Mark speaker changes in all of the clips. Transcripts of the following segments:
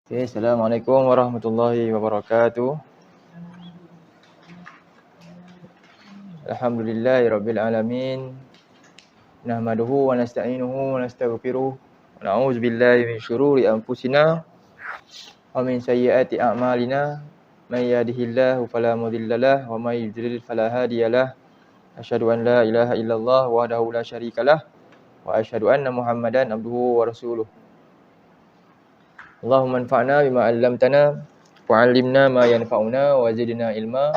Speaker 1: Okay, Assalamualaikum warahmatullahi wabarakatuh. Alhamdulillahirabbil alamin. Nahmaduhu wa nasta'inuhu wa nastaghfiruh. Wa na'udzu billahi min syururi anfusina wa min sayyiati a'malina. May yahdihillahu fala mudhillalah wa may yudlil fala hadiyalah. Asyhadu an la ilaha illallah wahdahu la syarikalah wa asyhadu anna Muhammadan abduhu wa rasuluh. Allahumma anfa'na bima 'allamtana wa 'allimna ma yanfa'una wa zidna ilma.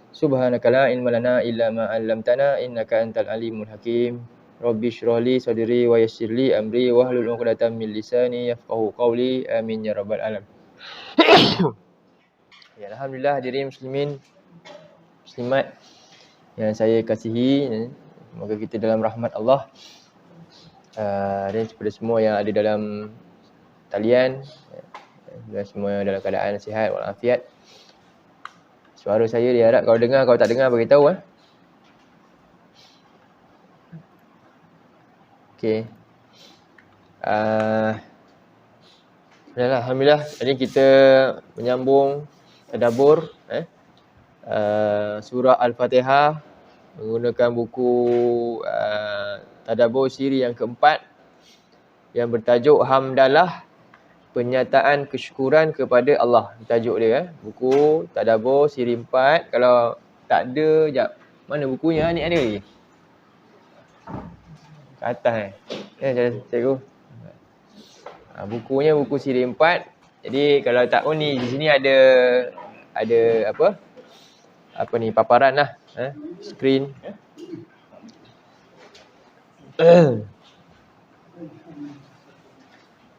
Speaker 1: Subhanaka la ilma lana illa ma 'allamtana innaka antal alimul hakim. Rabbi shrah li sadri wa yassir li amri wahlul 'uqdatam min lisani yafqahu qawli. Amin ya rabbal alamin. Ya, alhamdulillah hadirin muslimin muslimat yang saya kasihi, semoga kita dalam rahmat Allah. Dan kepada semua yang ada dalam talian dan semua yang dalam keadaan sihat walafiat. Suara saya diharap kau dengar, kalau tak dengar beritahu . Okey. Alhamdulillah, jadi kita menyambung tadabbur surah Al-Fatihah menggunakan buku tadabbur siri yang keempat yang bertajuk Hamdalah, Penyataan Kesyukuran kepada Allah. Tajuk dia buku tadabbur siri 4. Kalau tak ada, jap. Mana bukunya ni, ada lagi? Kat atas cikgu. Bukunya buku siri 4. Jadi kalau tak pun ni di sini ada apa ni, paparan lah, skrin.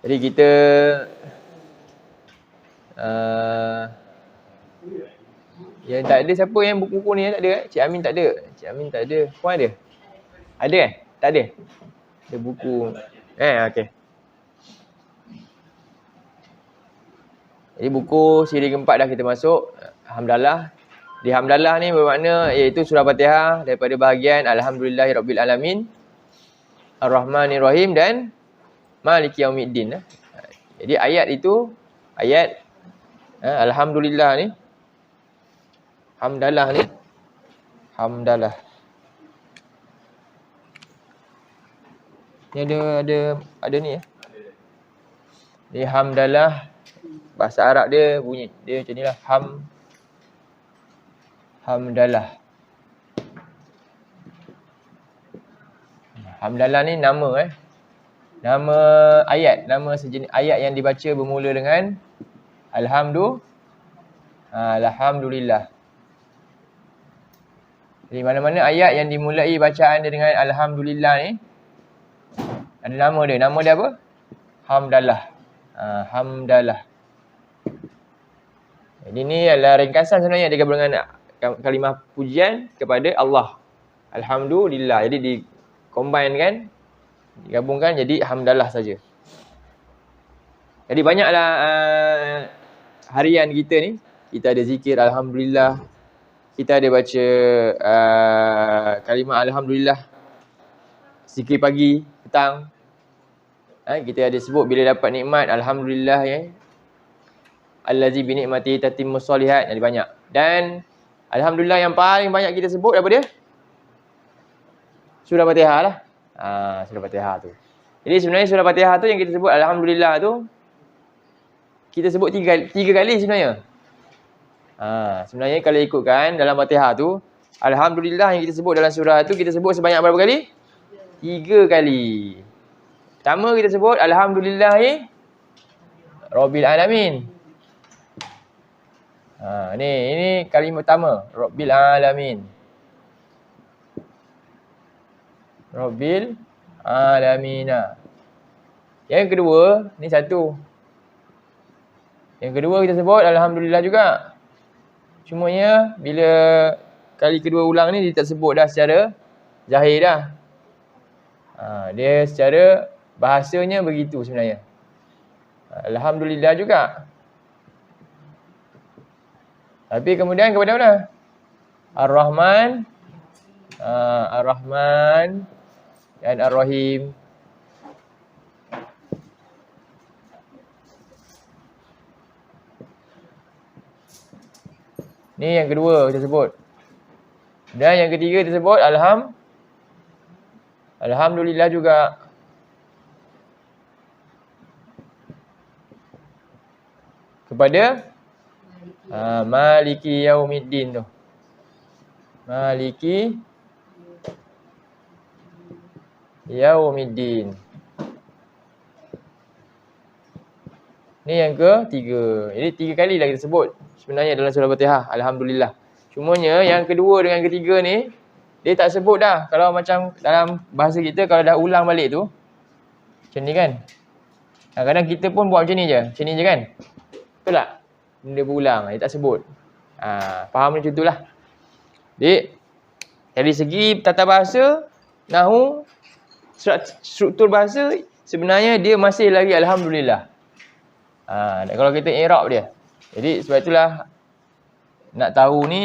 Speaker 1: Jadi kita yang tak ada siapa yang buku-buku ni tak ada? Cik Amin tak ada. Cik Amin tak ada. Puan ada? Ada tak ada? Ada buku. Okey. Jadi buku siri keempat dah kita masuk. Hamdalah. Di Hamdalah ni bermakna iaitu surah Fatihah daripada bahagian Alhamdulillahirabbil alamin, Ar-Rahmanir-Rahim dan Maliki Yaumiddin. Jadi ayat itu, ayat Alhamdulillah ni, Hamdalah ni, Hamdalah. Ni ada ni . Ni Hamdalah, bahasa Arab dia bunyi dia macam nilah, Hamdalah. Hamdalah ni nama nama ayat, nama sejenis ayat yang dibaca bermula dengan Alhamdulillah. Jadi mana-mana ayat yang dimulai bacaan dia dengan Alhamdulillah ni ada nama dia. Nama dia apa? Hamdalah. Hamdalah. Jadi ni adalah ringkasan sebenarnya dia gabungan kalimah pujian kepada Allah. Alhamdulillah. Jadi di-combine kan, digabungkan jadi Hamdalah saja. Jadi banyaklah harian kita ni. Kita ada zikir Alhamdulillah. Kita ada baca kalimah Alhamdulillah zikir pagi, petang. Kita ada sebut bila dapat nikmat Alhamdulillah Allazi bi ni'mati tatimmus solihat. Jadi banyak. Dan Alhamdulillah yang paling banyak kita sebut apa dia? Surah Fatihah lah. Surah Fatihah tu. Jadi sebenarnya surah Fatihah tu yang kita sebut Alhamdulillah tu, kita sebut tiga kali sebenarnya. Sebenarnya kalau ikutkan dalam Fatihah tu, Alhamdulillah yang kita sebut dalam surah tu, kita sebut sebanyak berapa kali? 3 kali. Pertama kita sebut Alhamdulillahi Rabbil Alamin. Ini kalimah pertama, Rabbil Alamin. Rabbil Alamina. Yang kedua, ni satu. Yang kedua kita sebut Alhamdulillah juga. Cumanya bila kali kedua ulang ni dia tak sebut dah secara zahir dah. Dia secara bahasanya begitu sebenarnya. Alhamdulillah juga. Tapi kemudian kepada mana? Ar-Rahman, Ar-Rahman dan Ar-Rahim. Ni yang kedua kita sebut. Dan yang ketiga kita sebut alhamdulillah juga. Kepada Maliki Yaumiddin tu. Maliki Yaumiddin. Ni yang ketiga. Jadi 3 kali lah kita sebut sebenarnya dalam surah Fatihah. Alhamdulillah. Cumanya yang kedua dengan ketiga ni dia tak sebut dah. Kalau macam dalam bahasa kita kalau dah ulang balik tu macam ni kan. Kadang-kadang kita pun buat macam ni je. Macam ni je kan. Betul tak? Dia berulang. Dia tak sebut. Faham macam tu lah. Jadi dari segi tata bahasa, nahu, struktur bahasa sebenarnya dia masih lagi alhamdulillah. Dan kalau kita i'rab dia. Jadi sebab itulah nak tahu ni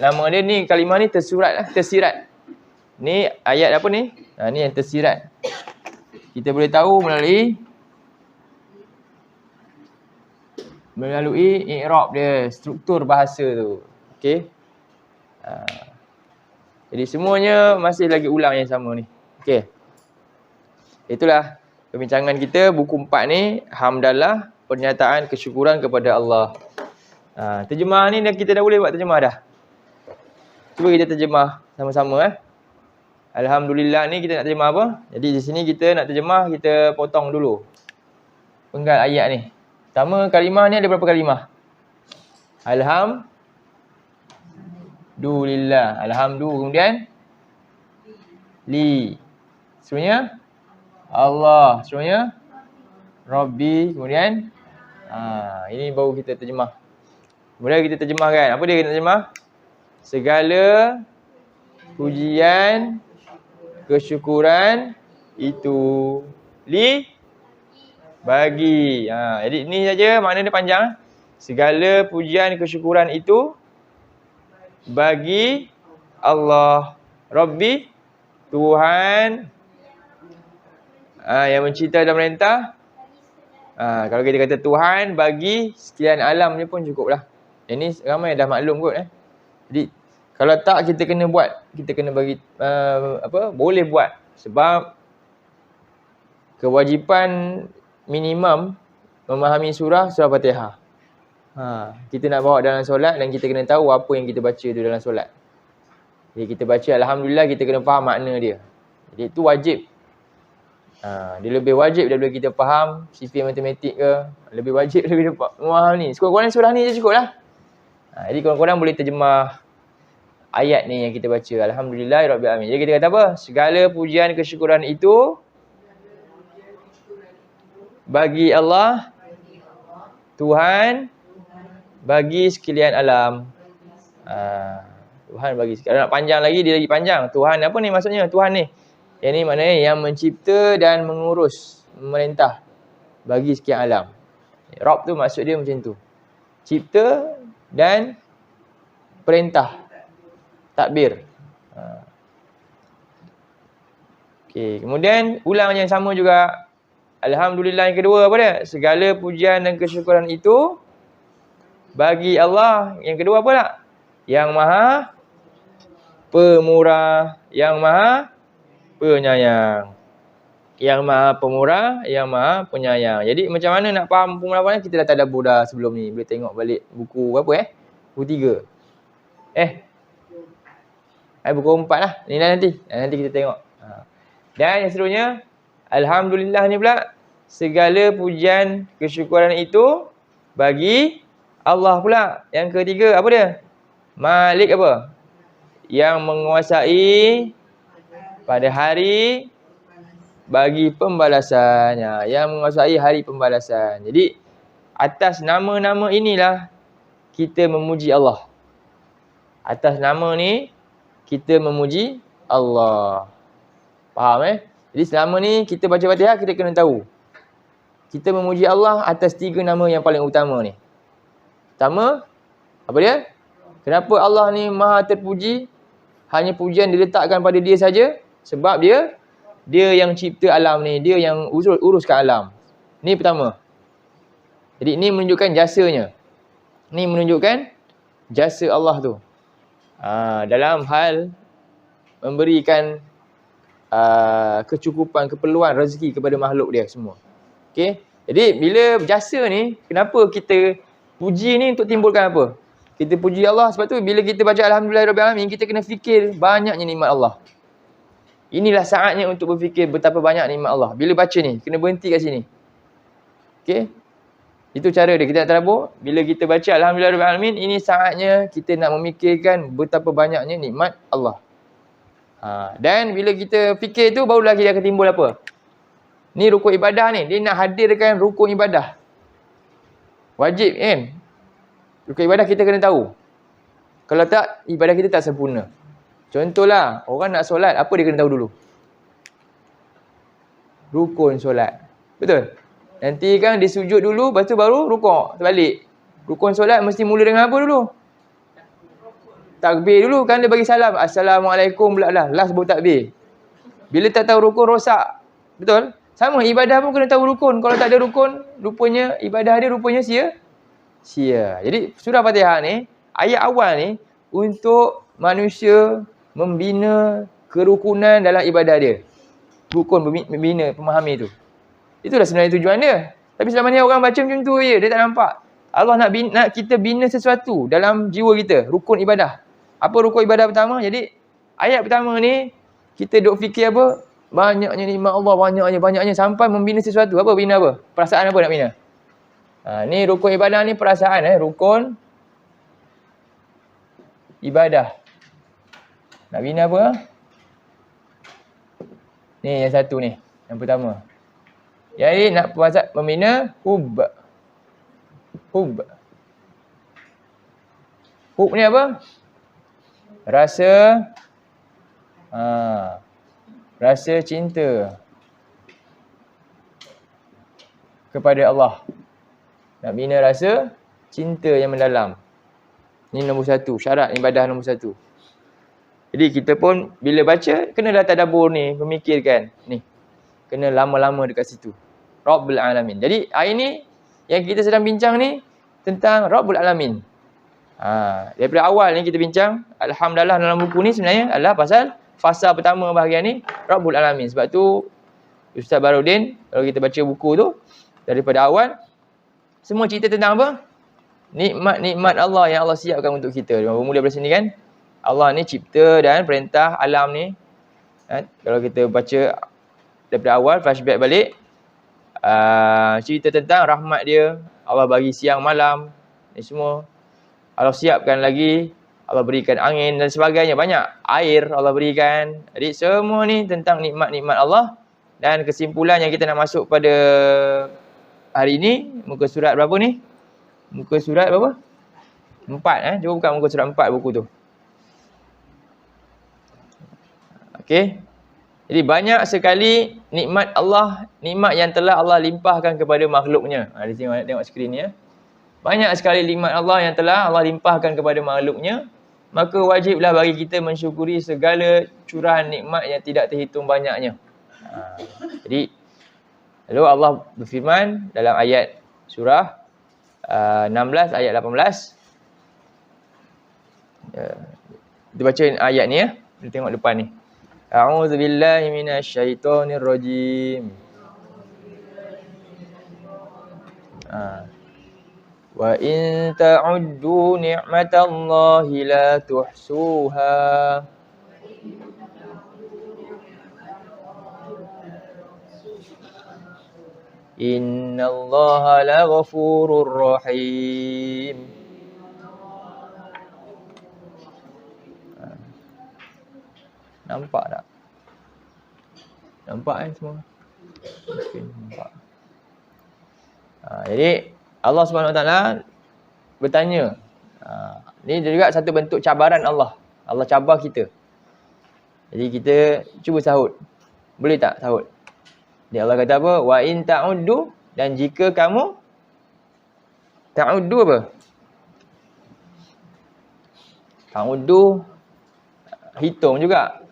Speaker 1: nama dia ni kalimah ni tersirat. Ni ayat apa ni? Ni yang tersirat. Kita boleh tahu melalui i'rab dia, struktur bahasa tu. Okey. Jadi semuanya masih lagi ulang yang sama ni. Okey. Itulah perbincangan kita buku 4 ni, hamdalah, pernyataan kesyukuran kepada Allah. Terjemah ni kita dah boleh buat terjemah dah. Cuba kita terjemah sama-sama Alhamdulillah ni kita nak terjemah apa? Jadi di sini kita nak terjemah, kita potong dulu penggal ayat ni. Pertama kalimah ni ada berapa kalimah? Alhamdulillah. Kemudian li. Seterusnya Allah. Seterusnya Rabbi. Kemudian ini baru kita terjemah. Kemudian kita terjemahkan. Apa dia kita terjemah? Segala pujian, kesyukuran itu bagi. Jadi ni saja makna dia panjang. Segala pujian, kesyukuran itu bagi Allah. Rabbi, Tuhan yang mencipta dan merintah. Kalau kita kata Tuhan bagi sekalian alam ni pun cukup lah. Ini ramai dah maklum kot Jadi kalau tak kita kena buat, kita kena bagi boleh buat sebab kewajipan minimum memahami surah Fatihah. Kita nak bawa dalam solat dan kita kena tahu apa yang kita baca tu dalam solat. Jadi kita baca alhamdulillah kita kena faham makna dia. Jadi itu wajib. Dia lebih wajib daripada kita faham sifir matematik ke, lebih wajib daripada memahami ni. Sekurang-kurangnya surah ni je cukup lah. Jadi korang-korang boleh terjemah ayat ni yang kita baca. Alhamdulillahirabbil alamin. Jadi kita kata apa? Segala pujian kesyukuran itu bagi Allah, Tuhan bagi sekalian alam. Tuhan bagi. Kalau nak panjang lagi dia lagi panjang. Tuhan apa ni maksudnya? Tuhan ni. Yang ni maknanya yang mencipta dan mengurus, memerintah bagi sekian alam. Rabb tu maksud dia macam tu. Cipta dan perintah. Takbir. Okey, kemudian ulang yang sama juga. Alhamdulillah yang kedua apa dia? Segala pujian dan kesyukuran itu bagi Allah. Yang kedua apa tak? Yang Maha Pemurah, yang Maha Penyayang. Yang Maha Pemurah, yang Maha Penyayang. Jadi macam mana nak faham pemulawanan kita dah tadabbur dah sebelum ni. Boleh tengok balik buku apa Buku 3. Buku 4 lah. Ni lah nanti. Nanti kita tengok. Dan yang seterusnya, alhamdulillah ni pula, segala pujian kesyukuran itu bagi Allah pula. Yang ketiga apa dia? Malik apa? Yang menguasai pada hari bagi pembalasan. Yang menguasai hari pembalasan. Jadi atas nama-nama inilah kita memuji Allah. Atas nama ni kita memuji Allah. Faham Jadi selama ni kita baca Fatihah kita kena tahu. Kita memuji Allah atas 3 nama yang paling utama ni. Pertama, apa dia? Kenapa Allah ni maha terpuji? Hanya pujian diletakkan pada dia saja. Sebab dia yang cipta alam ni. Dia yang uruskan alam. Ni pertama. Jadi ni menunjukkan jasanya. Ni menunjukkan jasa Allah tu. Dalam hal memberikan kecukupan, keperluan rezeki kepada makhluk dia semua. Okey. Jadi bila jasa ni, kenapa kita puji ni untuk timbulkan apa? Kita puji Allah, sebab tu bila kita baca alhamdulillahirabbil alamin, kita kena fikir banyaknya nikmat Allah. Inilah saatnya untuk berfikir betapa banyak nikmat Allah. Bila baca ni, kena berhenti kat sini. Okey. Itu cara dia. Kita nak tadabbur. Bila kita baca alhamdulillahirabbil alamin, ini saatnya kita nak memikirkan betapa banyaknya nikmat Allah. Dan bila kita fikir tu, barulah kita akan timbul apa? Ni rukun ibadah ni. Dia nak hadirkan rukun ibadah. Wajib kan? Rukun ibadah kita kena tahu. Kalau tak, ibadah kita tak sempurna. Contohlah, orang nak solat, apa dia kena tahu dulu? Rukun solat. Betul? Nanti kan dia sujud dulu, lepas tu baru rukuk. Terbalik. Rukun solat mesti mula dengan apa dulu? Takbir dulu. Kan dia bagi salam. Assalamualaikum pula lah. Last baru takbir. Bila tak tahu rukun, rosak. Betul? Sama, ibadah pun kena tahu rukun. Kalau tak ada rukun, rupanya ibadah dia rupanya sia. Jadi surah Fatihah ni, ayat awal ni, untuk manusia membina kerukunan dalam ibadah dia. Rukun membina, memahami tu. Itulah sebenarnya tujuan dia. Tapi selama ni orang baca macam tu je. Dia tak nampak. Allah nak kita bina sesuatu dalam jiwa kita. Rukun ibadah. Apa rukun ibadah pertama? Jadi ayat pertama ni kita duk fikir apa? Banyaknya nikmat Allah. Banyaknya. Sampai membina sesuatu. Apa bina apa? Perasaan apa nak bina? Ni rukun ibadah ni perasaan. Rukun ibadah. Nak bina apa? Ni yang satu ni. Yang pertama. Jadi nak membina hub. Hub ni apa? Rasa cinta kepada Allah. Nak bina rasa cinta yang mendalam. Ni nombor satu. Syarat ibadah nombor satu. Jadi kita pun bila baca, kenalah tadabbur ni, memikirkan. Ni. Kena lama-lama dekat situ. Rabbul Alamin. Jadi hari ni yang kita sedang bincang ni tentang Rabbul Alamin. Daripada awal ni kita bincang, alhamdulillah dalam buku ni sebenarnya adalah pasal fasa pertama bahagian ni Rabbul Alamin. Sebab tu Ustaz Baharudin, kalau kita baca buku tu daripada awal, semua cerita tentang apa? Nikmat-nikmat Allah yang Allah siapkan untuk kita. Bermula dari sini kan, Allah ni cipta dan perintah alam ni. Kalau kita baca daripada awal, flashback balik, cerita tentang rahmat dia, Allah bagi siang malam, ni semua. Allah siapkan lagi, Allah berikan angin dan sebagainya, banyak. Air Allah berikan. Jadi semua ni tentang nikmat-nikmat Allah. Dan kesimpulan yang kita nak masuk pada hari ni, muka surat berapa ni? Muka surat berapa? 4. Cuba buka muka surat 4 buku tu. Okey. Jadi banyak sekali nikmat Allah, nikmat yang telah Allah limpahkan kepada makhluknya. Tengok skrin ni ya. Banyak sekali nikmat Allah yang telah Allah limpahkan kepada makhluknya. Maka wajiblah bagi kita mensyukuri segala curahan nikmat yang tidak terhitung banyaknya. Jadi lalu Allah berfirman dalam ayat surah 16 ayat 18. Kita baca ayat ni ya. Kita tengok depan ni. A'udzubillahi minasyaitonirrajim. Wa in ta'uddu ni'matallahi la tuhsuha. Innallaha laghafurur rahim. Nampak tak? Nampak semua? Nampak. Jadi Allah SWT bertanya. Ini juga satu bentuk cabaran Allah. Allah cabar kita. Jadi kita cuba sahut. Boleh tak sahut? Jadi Allah kata apa? Wa in ta'uddu, dan jika kamu ta'uddu apa? Ta'uddu hitung juga.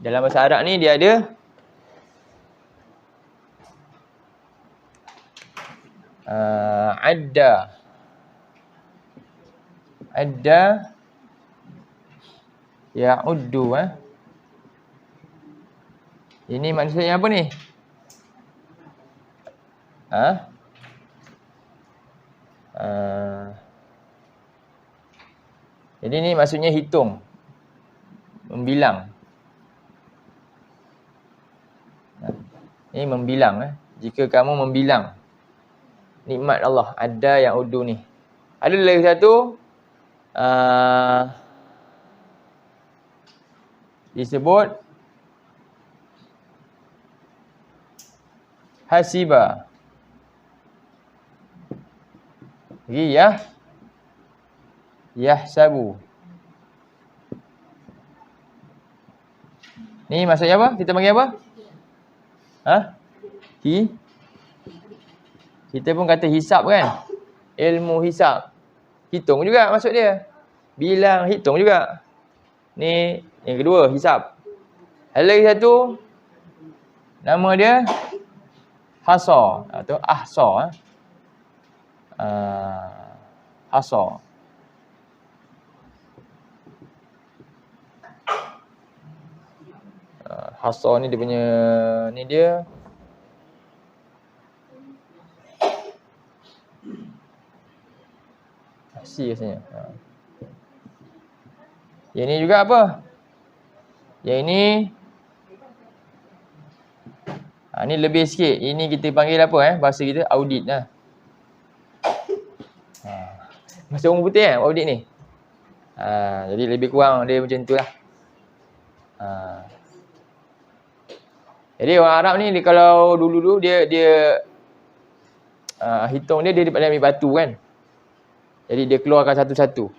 Speaker 1: Dalam bahasa Arab ni dia ada adda. Ada ya'uddu. Ini maksudnya apa ni? Jadi ni maksudnya hitung, membilang. Ini membilang. Jika kamu membilang nikmat Allah, ada yang udu ni. Ada lagi satu disebut hasiba. Lagi yahsabu. Ni maksudnya apa? Kita panggil apa? Kita pun kata hisap kan? Ilmu hisap. Hitung juga maksud dia. Bilang, hitung juga. Ni yang kedua, hisap. Ada lagi satu, nama dia hasa atau ahsa. Hasa. Hasa ni dia punya, ni dia si rasanya. Yang ni juga apa? Yang ini ni lebih sikit. Ini kita panggil apa bahasa kita audit lah. Masa orang putih audit ni. Jadi lebih kurang dia macam tu lah. Jadi orang Arab ni kalau dulu-dulu dia hitung dia daripada ambil batu kan. Jadi dia keluarkan satu-satu.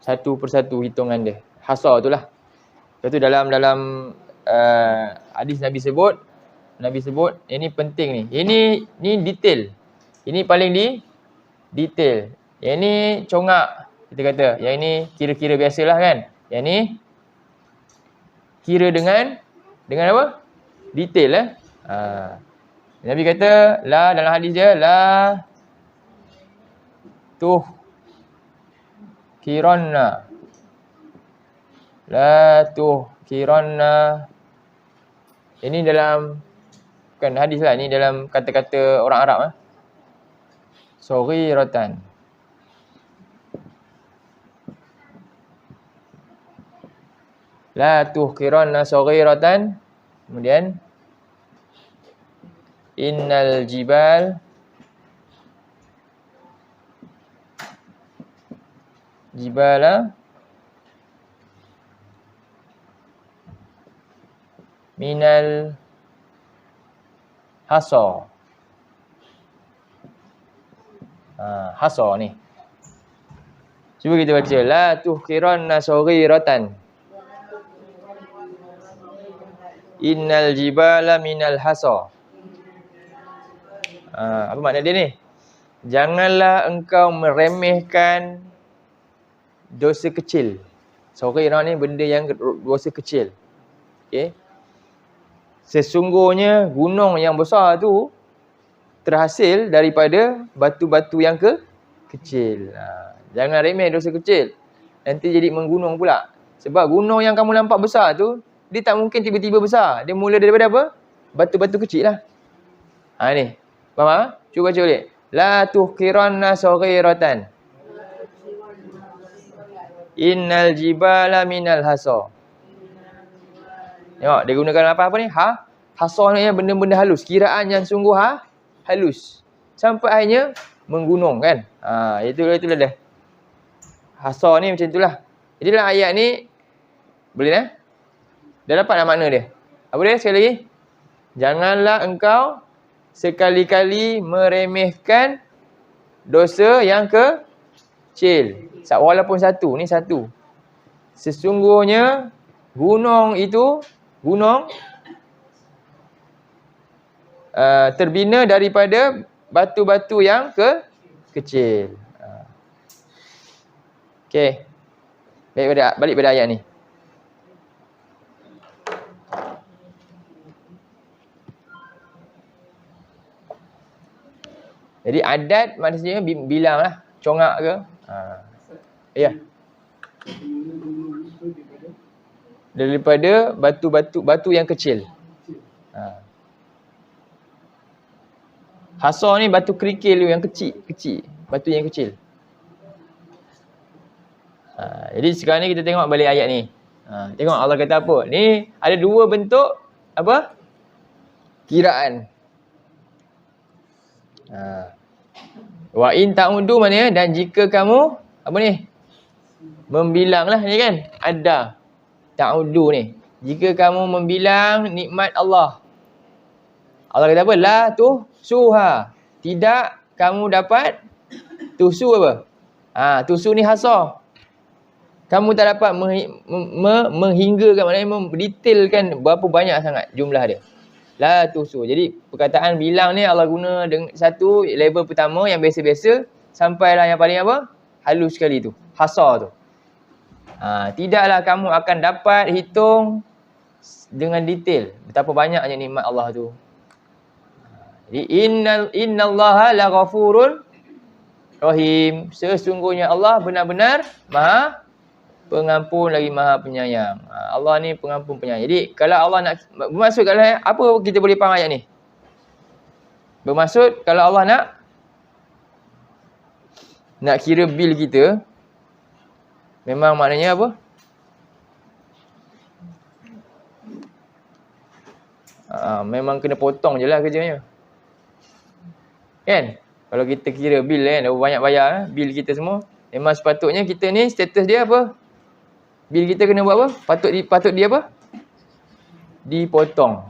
Speaker 1: Satu persatu hitungan dia. Hasa tu lah. Lepas tu dalam hadis Nabi sebut ini penting ni. Ini detail. Ini paling detail. Yang ni congak kita kata. Yang ini kira-kira biasalah kan. Yang ni kira dengan apa? Detail Nabi kata dalam hadis dia kiranna. La kiranna. Ini dalam bukan hadis lah, ini dalam kata-kata orang Arab saghiratan. La kiranna saghiratan. Kemudian innal jibala minal hasa. Hasa ni. Cuba kita baca. La tuhkiranna saghiratan. Innal jibala minal hasa. Apa makna dia ni? Janganlah engkau meremehkan dosa kecil. Saghirah ni benda yang dosa kecil. Okey. Sesungguhnya gunung yang besar tu terhasil daripada batu-batu yang kecil. Jangan remeh dosa kecil. Nanti jadi menggunung pula. Sebab gunung yang kamu nampak besar tu, dia tak mungkin tiba-tiba besar. Dia mula daripada apa? Batu-batu kecil lah. Ni. Faham? Cuba baca balik. La tuhkiranna saghiratan. Innal jibala minal hasa. Tengok, dia gunakan apa ni? Hasa ni benda-benda halus. Kiraan yang sungguh halus. Sampai akhirnya menggunung kan. Itulah dah. Hasa ni macam itulah. Jadi dalam ayat ni, boleh dah dapat dah makna dia. Apa dia sekali lagi? Janganlah engkau sekali-kali meremehkan dosa yang kecil. Walaupun satu, ni satu. Sesungguhnya gunung itu, terbina daripada batu-batu yang kecil. Okey. Balik pada ayat ni. Jadi adat maksudnya bilang lah, congak ke. Ya. Daripada batu yang kecil. Hasa ni batu kerikil yang kecil. Batu yang kecil. Jadi sekarang ni kita tengok balik ayat ni. Tengok Allah kata apa? Ni ada dua bentuk apa? Kiraan. Wa in ta'udu maknanya dan jika kamu apa ni? Membilang lah ni kan? Ada ta'udu ni. Jika kamu membilang nikmat Allah. Allah kata apa? La tuhsuha. Tidak kamu dapat tuhsu apa? Tuhsu ni hasa. Kamu tak dapat menghinggakan, maknanya mendetailkan berapa banyak sangat jumlah dia. La tuhsu. Jadi perkataan bilang ni Allah guna dengan satu level pertama yang biasa-biasa sampailah yang paling apa? Halus sekali tu. Hasa tu. Tidaklah kamu akan dapat hitung dengan detail betapa banyaknya nikmat Allah tu. Jadi innallaha laghafurun rahim. Sesungguhnya Allah benar-benar Maha Pengampun lagi Maha Penyayang. Allah ni pengampun penyayang. Jadi kalau Allah nak bermaksud kalau apa kita boleh faham ayat ni? Bermaksud kalau Allah nak kira bil kita, memang maknanya apa? Memang kena potong je lah kerjanya. Kan? Kalau kita kira bil kan, dah banyak bayar bil kita semua, memang sepatutnya kita ni status dia apa? Bil kita kena buat apa? Patut dia apa? Dipotong.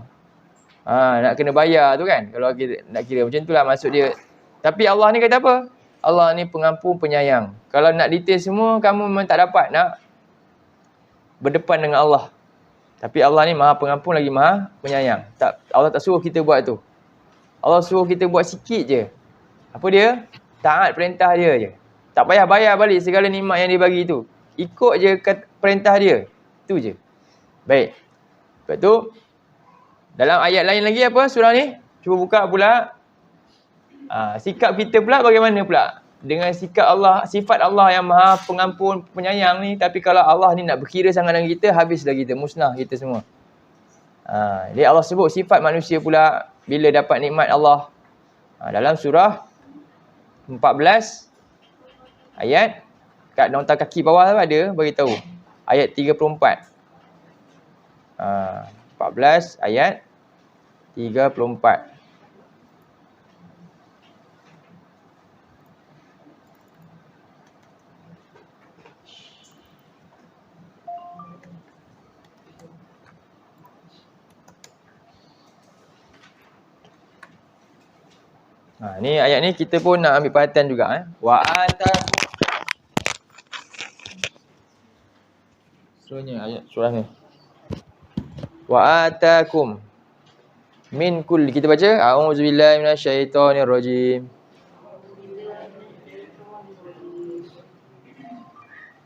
Speaker 1: Nak kena bayar tu kan. Kalau kita nak kira macam itulah maksud dia. Tapi Allah ni kata apa? Allah ni pengampun penyayang. Kalau nak detail semua, kamu memang tak dapat nak berdepan dengan Allah. Tapi Allah ni Maha Pengampun lagi Maha Penyayang. Allah tak suruh kita buat tu. Allah suruh kita buat sikit je. Apa dia? Taat perintah dia je. Tak payah bayar balik segala nikmat yang dia bagi tu. Ikut je perintah dia. Itu je. Baik. Lepas tu, dalam ayat lain lagi apa surah ni? Cuba buka pula. Sikap kita pula bagaimana pula? Dengan sikap Allah, sifat Allah yang Maha Pengampun, Penyayang ni. Tapi kalau Allah ni nak berkira sangat dengan kita, habislah kita. Musnah kita semua. Jadi Allah sebut sifat manusia pula bila dapat nikmat Allah. Dalam surah 14 ayat kat nota kaki bawah tu ada beritahu. Ayat 34. 14 ayat 34. Ni ayat ni kita pun nak ambil perhatian juga. Wa atakum. Surah ni. Wa atakum min kulli. Kita baca. A'udzubillahi minasyaitonirrajim.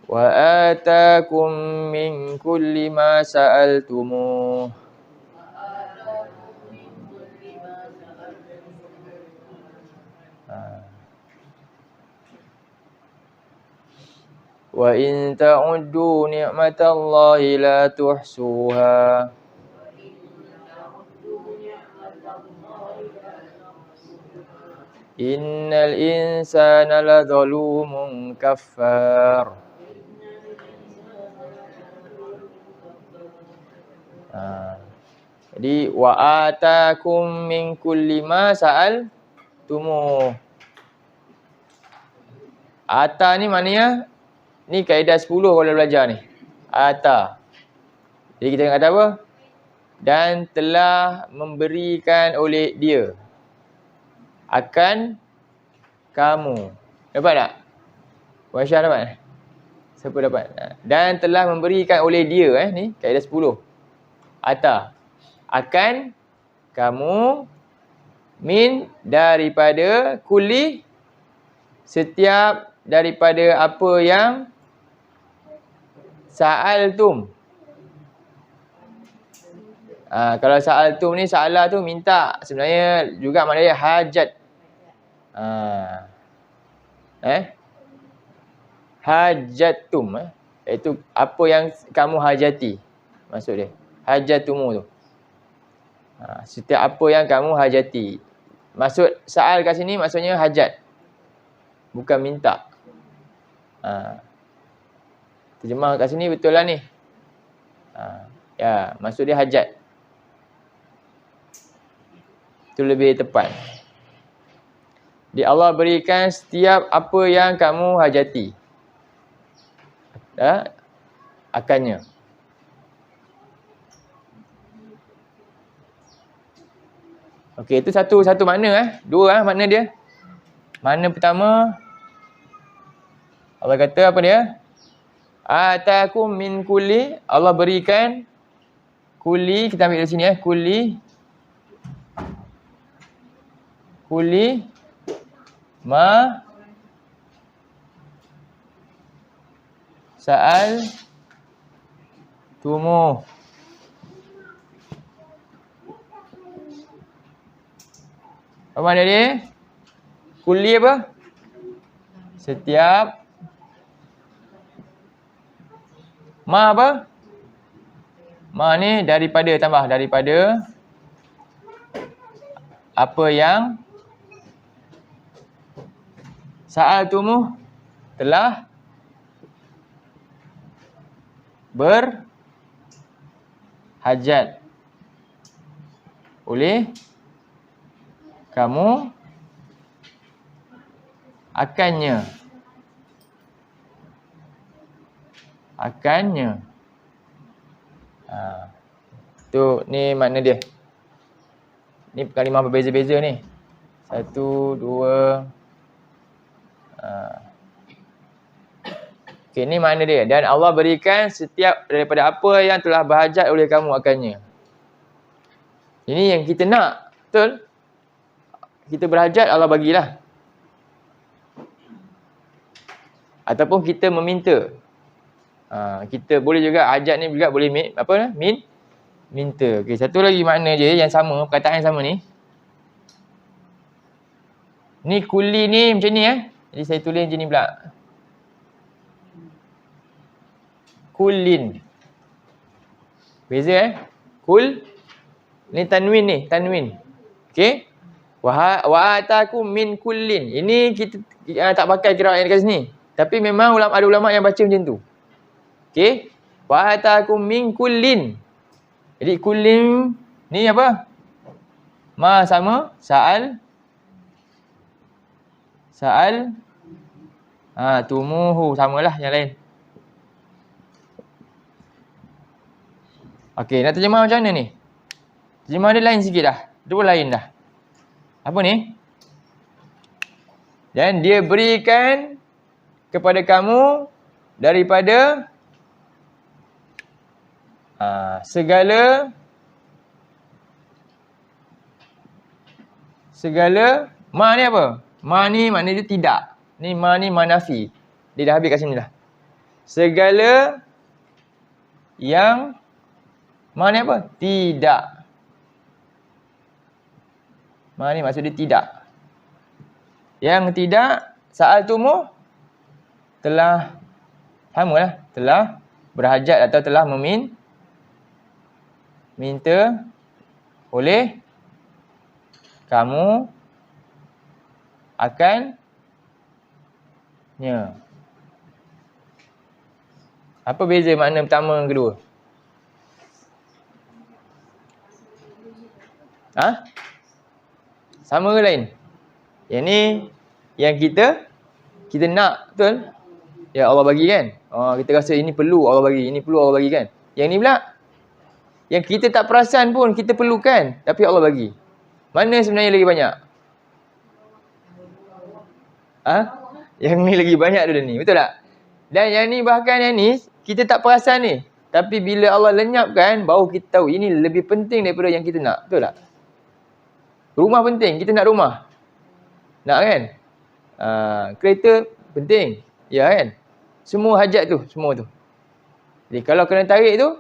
Speaker 1: Wa atakum min kulli ma sa'altumuh. Wa in ta'uddu ni'matallahi la tuhsuha. Innal insana ladzalumun kaffar. Jadi wa atakum min kulli ma sa'altumuh. Ata ni maknanya ni kaedah 10 kalau belajar ni. Ata. Jadi kita kata apa? Dan telah memberikan oleh dia akan kamu. Dapat tak? Puan Syah dapat? Siapa dapat? Dan telah memberikan oleh dia ni kaedah 10. Ata. Akan kamu min daripada kulli setiap daripada apa yang sa'altum. Kalau sa'altum ni sa'alah tu minta. Sebenarnya juga maknanya hajat. hajatum. Iaitu apa yang kamu hajati. Maksud dia. Hajatumu tu. Setiap apa yang kamu hajati. Maksud sa'al kat sini maksudnya hajat. Bukan minta. Terjemah kat sini betul lah ni. Ya, maksud dia hajat. Itu lebih tepat. Allah berikan setiap apa yang kamu hajati. Akannya. Okey, itu satu makna Dua makna dia. Makna pertama, Allah kata apa dia? Atakum min kulli, Allah berikan kulli, kita ambil dari sini kulli ma sa'al tumuh. Apa makna dia? Kulli apa? Setiap. Ma apa? Ma ni daripada, tambah daripada apa yang sa'al tumuh telah berhajat oleh kamu akannya. Tu ni makna dia. Ni kalimah berbeza-beza ni. 1, 2. Okey, ni makna dia. Dan Allah berikan setiap daripada apa yang telah berhajat oleh kamu akannya. Ini yang kita nak. Betul? Kita berhajat, Allah bagilah. Ataupun kita meminta. Kita boleh juga, hajat ni juga boleh minta. Okey, satu lagi makna je yang sama, perkataan yang sama ni. Ni kulli ni macam ni Jadi saya tulis macam ni pula. Kullin. Beza Kul. Ni tanwin. Okey. Wa atakum min kullin. Ini kita tak pakai qiraat yang dekat sini. Tapi memang ada ulama yang baca macam tu. Okey. Wa atakum min kullin. Jadi kullin ni apa? Ma sama sa'al. Tumuhu samalah yang lain. Okey, nak terjemah macam mana ni? Terjemah dia lain sikit dah. Dia pun lain dah. Apa ni? Dan dia berikan kepada kamu daripada segala ma ni apa? Ma ni maknanya dia tidak. Ni ma ni manafi. Dia dah habis kat sini dah. Segala yang ma ni apa? Tidak. Ma ni maksud dia tidak. Yang tidak sa'al tumuh telah samalah, telah berhajat atau telah minta oleh kamu akannya. Apa beza makna pertama dan kedua? Sama ke lain? Yang ni yang kita nak, betul? Ya Allah bagi kan? Kita rasa ini perlu Allah bagi, ini perlu Allah bagi kan? Yang ni pula yang kita tak perasan pun kita perlukan, tapi Allah bagi. Mana sebenarnya lagi banyak? Yang ni lagi banyak dulu ni, betul tak? Dan yang ni bahkan yang ni kita tak perasan ni, tapi bila Allah lenyapkan baru kita tahu ini lebih penting daripada yang kita nak, betul tak? Rumah penting, kita nak rumah. Nak kan? Kereta penting. Ya kan? Semua hajat tu, semua tu. Jadi kalau kena tarik tu,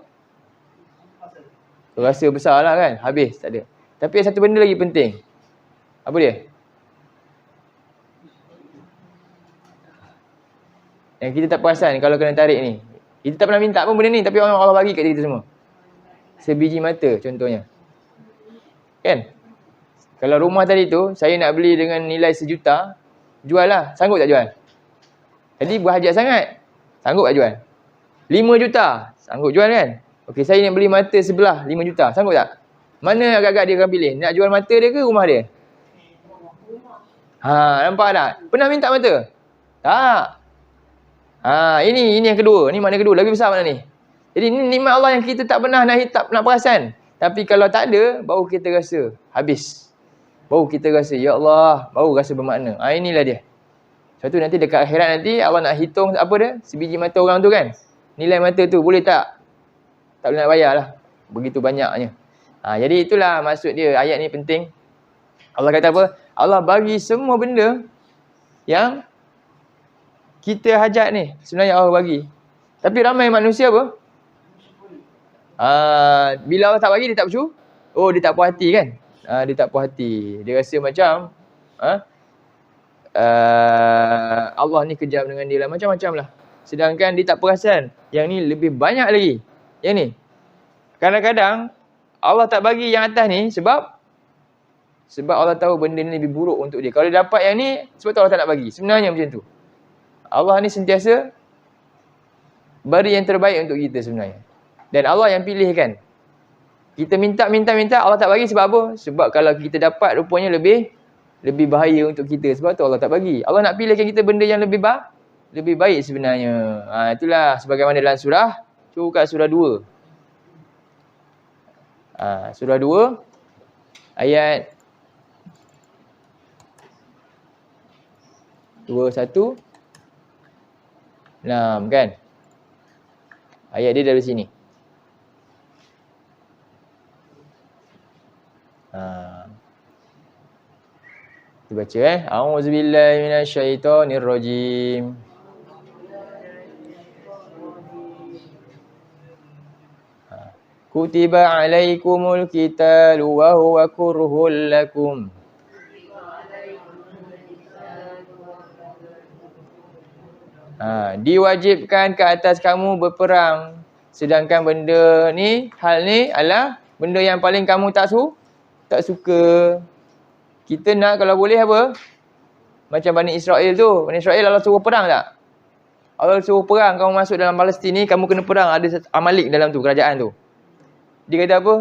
Speaker 1: rasa besar lah kan? Habis, tak ada. Tapi satu benda lagi penting. Apa dia? Yang kita tak perasan kalau kena tarik ni. Kita tak pernah minta pun benda ni, tapi Allah bagi kat kita semua. Sebiji mata contohnya. Kan? Kalau rumah tadi tu, saya nak beli dengan nilai 1 juta, jual lah. Sanggup tak jual? Jadi berhajat sangat. Sanggup tak jual? 5 juta. Sanggup jual kan? Okey, saya nak beli mata sebelah 5 juta. Sanggup tak? Mana agak-agak dia akan pilih? Nak jual mata dia ke rumah dia? Nampak tak? Pernah minta mata? Tak. Ini yang kedua. Ni makna kedua. Lebih besar makna ni. Jadi ni nikmat Allah yang kita tak pernah nak perasan. Tapi kalau tak ada, baru kita rasa habis. Baru kita rasa, ya Allah, baru rasa bermakna. Inilah dia. Suatu nanti dekat akhirat nanti, Allah nak hitung apa dia? Sebiji mata orang tu kan? Nilai mata tu, boleh tak? Tak boleh nak bayar lah. Begitu banyaknya. Jadi itulah maksud dia. Ayat ni penting. Allah kata apa? Allah bagi semua benda yang kita hajat ni. Sebenarnya Allah bagi. Tapi ramai manusia apa? Bila Allah tak bagi, dia tak bersyukur. Oh, dia tak puas hati kan? Dia tak puas hati. Dia rasa macam Allah ni kejam dengan dia lah. Macam-macam lah. Sedangkan dia tak perasan. Yang ni lebih banyak lagi. Yang ni. Kadang-kadang Allah tak bagi yang atas ni sebab Allah tahu benda ni lebih buruk untuk dia. Kalau dia dapat yang ni, sebab tu Allah tak nak bagi. Sebenarnya macam tu. Allah ni sentiasa beri yang terbaik untuk kita sebenarnya. Dan Allah yang pilihkan. Kita minta, Allah tak bagi sebab apa? Sebab kalau kita dapat rupanya lebih bahaya untuk kita. Sebab tu Allah tak bagi. Allah nak pilihkan kita benda yang lebih baik sebenarnya. Itulah sebagaimana dalam surah. Cuba buka surah 2. Surah 2 ayat 21 6 kan? Ayat dia dari sini. Kita baca A'udzubillahi minasyaitonirrajim. Kutiba alaikumul qitalu wa huwa kurhul lakum. Diwajibkan ke atas kamu berperang. Sedangkan benda ni, hal ni adalah benda yang paling kamu tak suka. Kita nak kalau boleh apa? Macam Bani Israel tu. Bani Israel Allah suruh perang tak? Allah suruh perang, kamu masuk dalam Palestin ni, kamu kena perang. Ada Amalek dalam tu, kerajaan tu. Dia kata apa?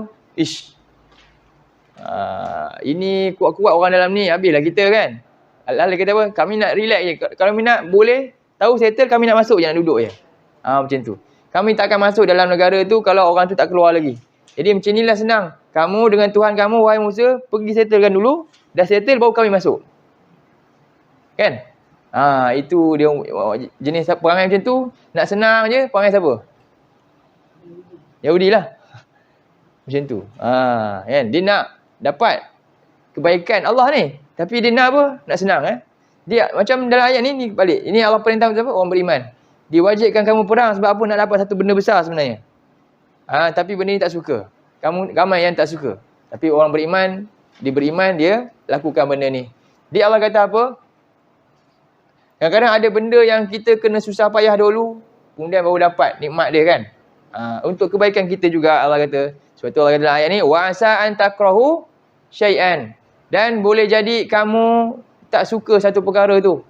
Speaker 1: Ini kuat-kuat orang dalam ni, habislah kita kan. Allah kata apa? Kami nak relax je. Kalau kami nak, boleh. Tahu settle, kami nak masuk je, nak duduk je. Macam tu. Kami tak akan masuk dalam negara tu kalau orang tu tak keluar lagi. Jadi macam inilah senang. Kamu dengan Tuhan kamu, wahai Musa, pergi settlekan dulu. Dah settle, baru kami masuk. Kan? Itu dia jenis perangai macam tu. Nak senang je, perangai siapa? Yahudi lah. Macam tu. Kan? Dia nak dapat kebaikan Allah ni. Tapi dia nak apa? Nak senang. Dia macam dalam ayat ni balik. Ini Allah perintah apa? Orang beriman. Diwajibkan kamu perang sebab apa? Nak dapat satu benda besar sebenarnya. Tapi benda ni tak suka. Ramai yang tak suka. Tapi orang beriman, dia beriman, dia lakukan benda ni. Dia Allah kata apa? Kadang-kadang ada benda yang kita kena susah payah dulu, kemudian baru dapat nikmat dia kan. Untuk kebaikan kita juga Allah kata. Sebab tu Allah kata dalam ayat ni, wa asa an takrahu syai'an. Dan boleh jadi kamu tak suka satu perkara tu.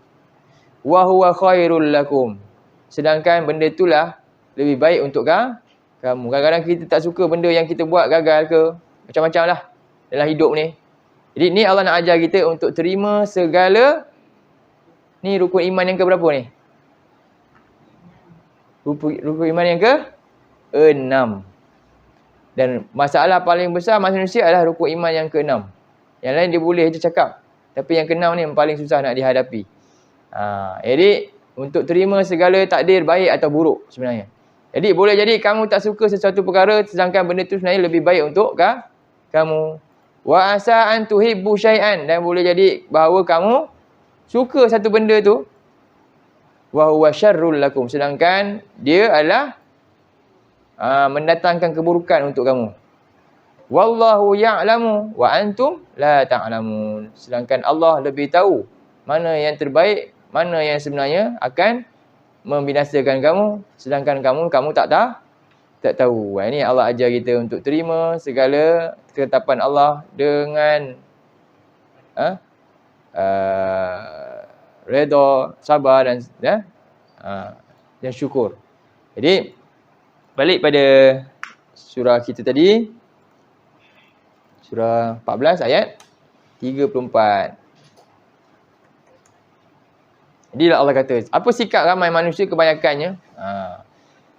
Speaker 1: Wa huwa khairul lakum. Sedangkan benda itulah lebih baik untuk kamu. Kadang-kadang kita tak suka benda yang kita buat gagal ke. Macam-macam lah dalam hidup ni. Jadi ni Allah nak ajar kita untuk terima segala. Ni rukun iman yang ke berapa ni? Rukun iman yang ke 6. Dan masalah paling besar manusia adalah rukun iman yang ke 6. Yang lain dia boleh je cakap. Tapi yang ke 6 ni yang paling susah nak dihadapi. Jadi untuk terima segala takdir baik atau buruk sebenarnya. Jadi boleh jadi kamu tak suka sesuatu perkara sedangkan benda tu sebenarnya lebih baik untuk kamu. Wa asa an tuhibbu syai'an. Dan boleh jadi bahawa kamu suka satu benda tu. Wa huwa syarrul lakum. Sedangkan dia adalah mendatangkan keburukan untuk kamu. Wallahu ya'lamu wa antum la ta'lamun. Sedangkan Allah lebih tahu mana yang terbaik, mana yang sebenarnya akan membinasakan kamu, sedangkan kamu tak tahu. Ini Allah ajar kita untuk terima segala ketetapan Allah dengan redha, sabar dan syukur. Jadi balik pada surah kita tadi, surah 14 ayat 34. Jadi Allah kata, apa sikap ramai manusia kebanyakannya?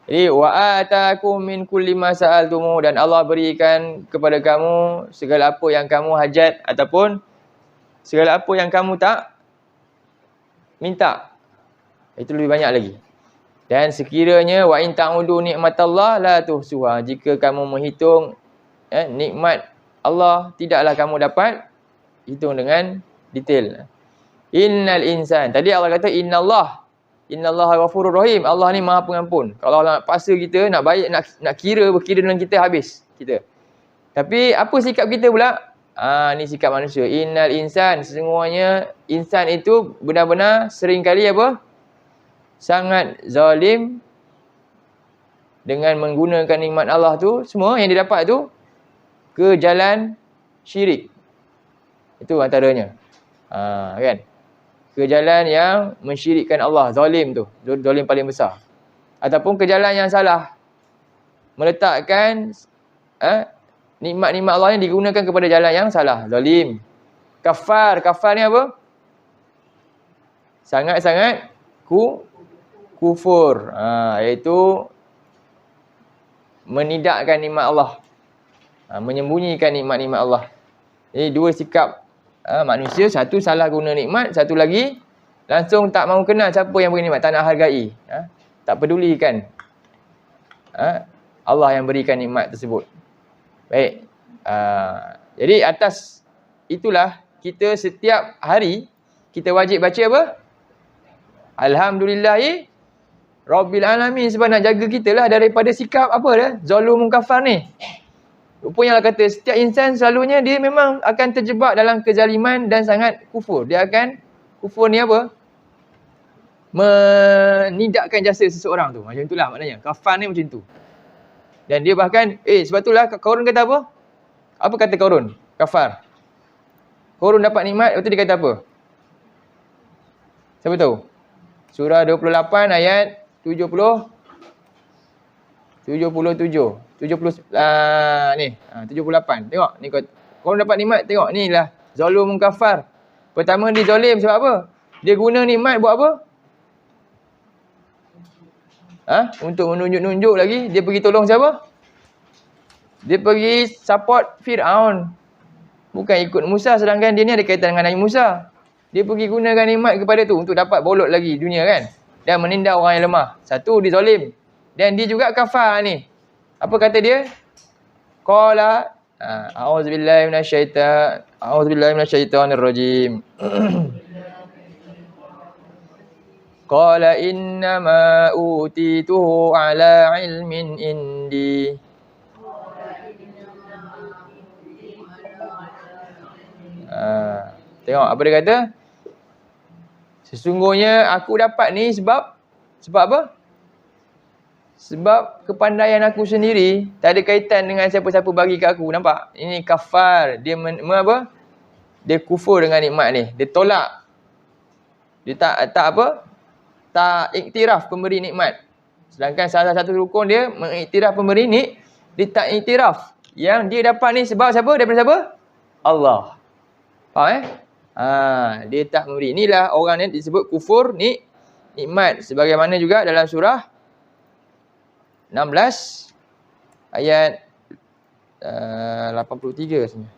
Speaker 1: Jadi wa atakum min kulli ma sa'altumu, dan Allah berikan kepada kamu segala apa yang kamu hajat ataupun segala apa yang kamu tak minta. Itu lebih banyak lagi. Dan sekiranya wa in ta'udu nikmatallah la tuhsuha, jika kamu menghitung nikmat Allah, tidaklah kamu dapat hitung dengan detail. Innal insan, tadi Allah kata innallaha ghafurur rahim. Allah ni Maha Pengampun. Kalau Allah nak paksa kita nak baik, nak berkira dengan kita, habis kita. Tapi apa sikap kita pula? Ni sikap manusia. Innal insan, sesungguhnya insan itu benar-benar seringkali apa? Sangat zalim dengan menggunakan nikmat Allah tu, semua yang dia dapat tu ke jalan syirik. Itu antaranya. Kan? Ke jalan yang mensyirikkan Allah, zalim tu, zalim paling besar. Ataupun ke jalan yang salah, meletakkan nikmat-nikmat Allah yang digunakan kepada jalan yang salah, zalim. Kafar ni apa? Sangat-sangat kufur, iaitu menidakkan nikmat Allah, menyembunyikan nikmat-nikmat Allah. Jadi dua sikap manusia, satu salah guna nikmat, satu lagi langsung tak mahu kenal siapa yang beri nikmat, tak nak hargai, tak pedulikan Allah yang berikan nikmat tersebut. Baik, jadi atas itulah kita setiap hari kita wajib baca apa? Alhamdulillahi Rabbil Alamin, sebab nak jaga kita lah daripada sikap apa dah? Zalum kafar ni. Rupanya Allah kata setiap insan selalunya dia memang akan terjebak dalam kezaliman dan sangat kufur. Dia akan kufur ni apa? Menidakkan jasa seseorang tu. Macam itulah maknanya. Kafar ni macam tu. Dan dia bahkan, sebab itulah Qarun kata apa? Apa kata Qarun? Kafar. Qarun dapat nikmat, lepas tu dia kata apa? Siapa tahu? Surah 28 ayat 77. 78. Tengok ni, kau dapat nikmat, tengok ni lah zalum kafar. Pertama dia zalim sebab apa? Dia guna nikmat buat apa? Untuk menunjuk-nunjuk lagi. Dia pergi tolong siapa? Dia pergi support Fir'aun, bukan ikut Musa, sedangkan dia ni ada kaitan dengan Nabi Musa. Dia pergi gunakan nikmat kepada tu untuk dapat bolot lagi dunia kan, dan menindak orang yang lemah. Satu, dia zalim. Dan dia juga kafar ni. Apa kata dia? Qala a'udzubillahi minasyaitonir rajim. Qala innama utituhu ala ilmin indi. Tengok apa dia kata? Sesungguhnya aku dapat ni sebab apa? Sebab kepandaian aku sendiri, tak ada kaitan dengan siapa-siapa bagi kat aku. Nampak? Ini kafar. Dia apa? Dia kufur dengan nikmat ni. Dia tolak. Dia tak apa? Tak iktiraf pemberi nikmat. Sedangkan salah satu rukun dia mengiktiraf pemberi ni, dia tak iktiraf. Yang dia dapat ni sebab siapa? Daripada siapa? Allah. Faham dia tak memberi. Inilah orang yang disebut kufur nikmat. Sebagaimana juga dalam surah 16 ayat 83 sebenarnya.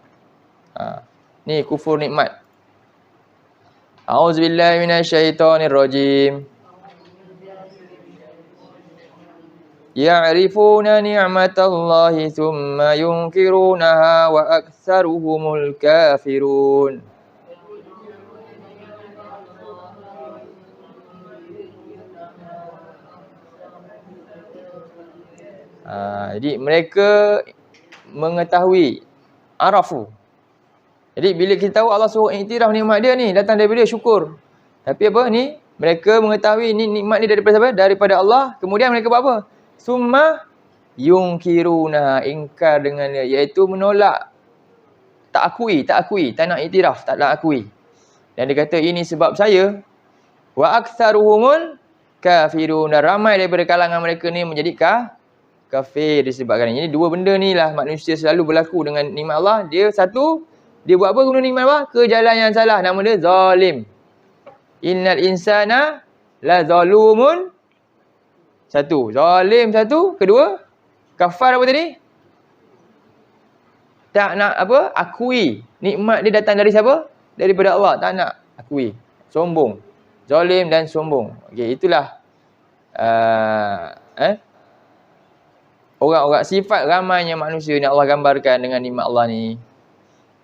Speaker 1: Ni kufur nikmat. A'udzubillahi minasyaitonirrajim. Ya'rifuna ni'matallahi thumma yunkirunaha wa aktsaruhumul kafirun. Jadi mereka mengetahui, arafu. Jadi bila kita tahu Allah suruh iktiraf nikmat dia ni, datang daripada dia, syukur. Tapi apa ni? Mereka mengetahui ni nikmat ni daripada siapa? Daripada Allah. Kemudian mereka buat apa? Summa yungkiruna, ingkar dengannya, iaitu menolak, tak akui, tak nak iktiraf, tak nak akui. Dan dia kata ini sebab saya. Wa aktsaruhumul kafirun, ramai daripada kalangan mereka ni menjadi kafir disebabkan ini. Jadi dua benda ni lah manusia selalu berlaku dengan nikmat Allah. Dia satu, dia buat apa guna nikmat Allah? Ke jalan yang salah. Nama dia zalim. Innal insana la zalumun. Satu, zalim satu. Kedua, kafar apa tadi? Tak nak apa? Akui. Nikmat dia datang dari siapa? Daripada Allah. Tak nak akui. Sombong. Zalim dan sombong. Okey, itulah orang-orang, sifat ramainya manusia ni Allah gambarkan dengan nikmat Allah ni.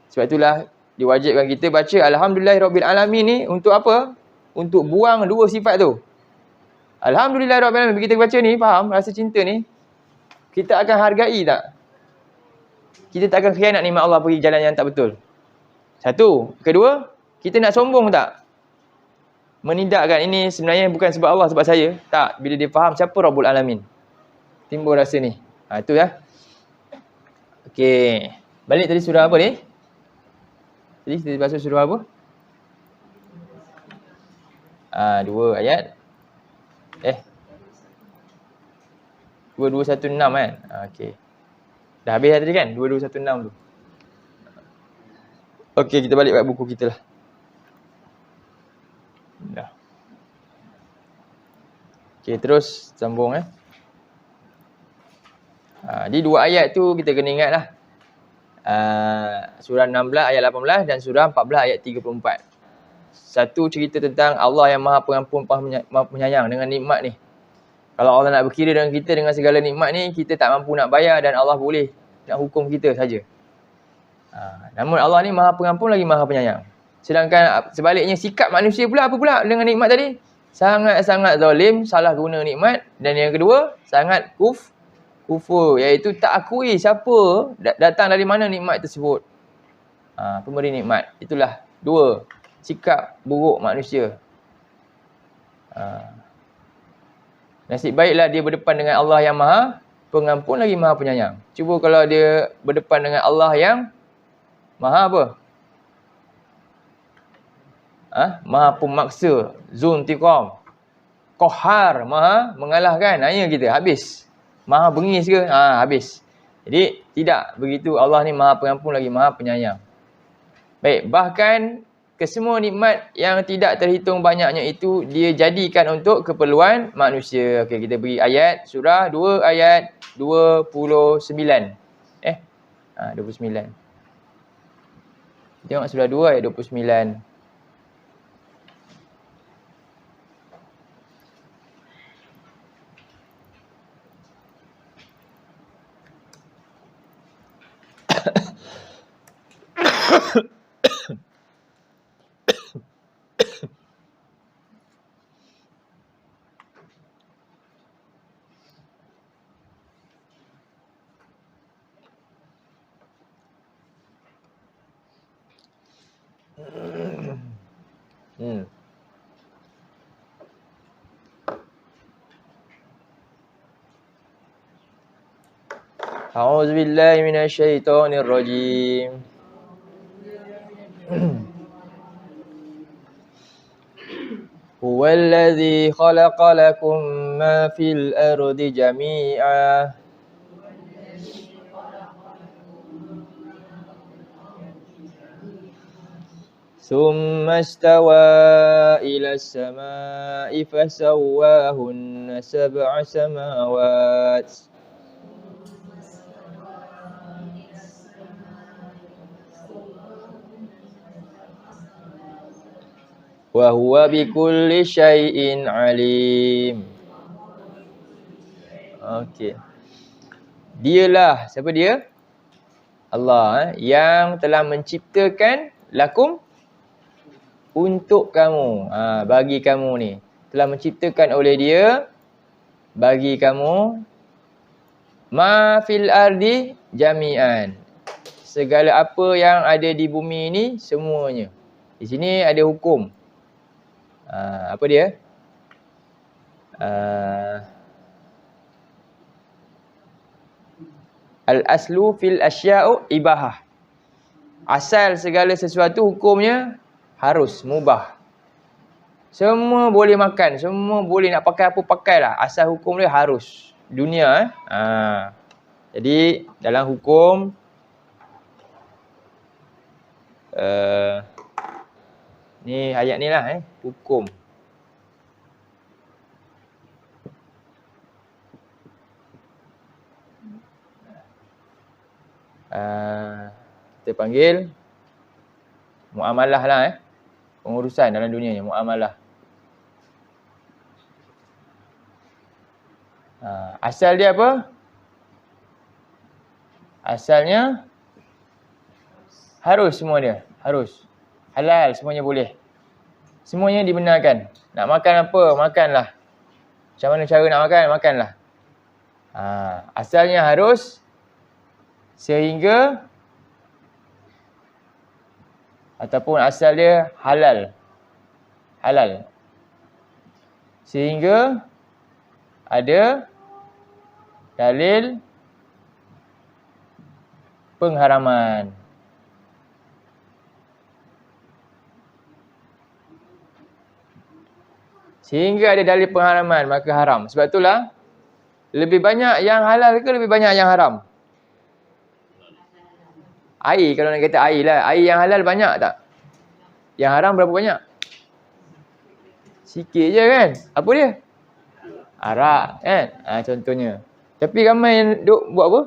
Speaker 1: Sebab itulah diwajibkan kita baca Alhamdulillahirabbil alamin ni untuk apa? Untuk buang dua sifat tu. Alhamdulillahirabbil alamin. Bila kita baca ni, faham rasa cinta ni, kita akan hargai tak? Kita tak akan khianat nikmat Allah pergi jalan yang tak betul. Satu. Kedua, kita nak sombong tak? Menidakkan ini sebenarnya bukan sebab Allah, sebab saya. Tak. Bila dia faham siapa Rabbul Alamin, timbul rasa ni. Itu ya. Okey. Balik tadi surah apa ni? Tadi kita baca surah apa? 2 ayat. 2216 kan? Okey. Dah habis tadi kan? 2216 tu. Okey, kita balik kat buku kita lah. Dah. Okey, terus sambung Di 2 ayat tu kita kena ingat lah. Surah 16 ayat 18 dan surah 14 ayat 34. Satu cerita tentang Allah yang Maha Pengampun, Maha Penyayang dengan nikmat ni. Kalau Allah nak berkira dengan kita dengan segala nikmat ni, kita tak mampu nak bayar dan Allah boleh nak hukum kita saja. Namun Allah ni Maha Pengampun lagi Maha Penyayang. Sedangkan sebaliknya sikap manusia pula apa pula dengan nikmat tadi? Sangat-sangat zalim, salah guna nikmat. Dan yang kedua, sangat kufur, iaitu tak akui siapa datang dari mana nikmat tersebut. Pemberi nikmat. Itulah dua sikap buruk manusia. Nasib baiklah dia berdepan dengan Allah yang Maha Pengampun lagi Maha Penyayang. Cuba kalau dia berdepan dengan Allah yang Maha apa? Maha Pemaksa, Zuntiqam, Qahar, Maha mengalahkan. Hanya kita habis. Maha bengis ke? Habis. Jadi tidak begitu. Allah ni Maha Pengampun lagi Maha Penyayang. Baik, bahkan kesemua nikmat yang tidak terhitung banyaknya itu dia jadikan untuk keperluan manusia. Okey, kita beri ayat surah 2 ayat 29. 29. Tengok surah 2 ayat 29. A'udzubillahi minasyaitonirrajim. Huwallazi khalaqa lakum ma fil ardi jami'a. Thumma istawa ila as-sama'i fasawwahunna sab'a samawat. Wa huwa bikulli syai'in alim. Okey. Dialah, siapa dia? Allah yang telah menciptakan lakum untuk kamu. Bagi kamu ni. Telah menciptakan oleh dia bagi kamu ma fil ardi jami'an. Segala apa yang ada di bumi ini semuanya. Di sini ada hukum. Apa dia? Al-aslu fil asya'u ibahah. Asal segala sesuatu hukumnya harus, mubah. Semua boleh makan, semua boleh nak pakai apa pakailah. Asal hukum dia harus. Dunia Jadi dalam hukum ni ayat ni lah hukum. Kita panggil muamalah lah pengurusan dalam dunia ni, muamalah. Asal dia apa? Asalnya harus semua dia, harus. Halal, semuanya boleh. Semuanya dibenarkan. Nak makan apa, makanlah. Macam mana cara nak makan, makanlah. Asalnya harus sehingga ataupun asal dia halal. Halal. Sehingga ada dalil pengharaman. Sehingga ada dalil pengharaman, maka haram. Sebab itulah lebih banyak yang halal ke lebih banyak yang haram? Air, kalau nak kata air lah. Air yang halal banyak tak? Yang haram berapa banyak? Sikit je kan? Apa dia? Arak kan? Contohnya. Tapi ramai yang duk buat apa?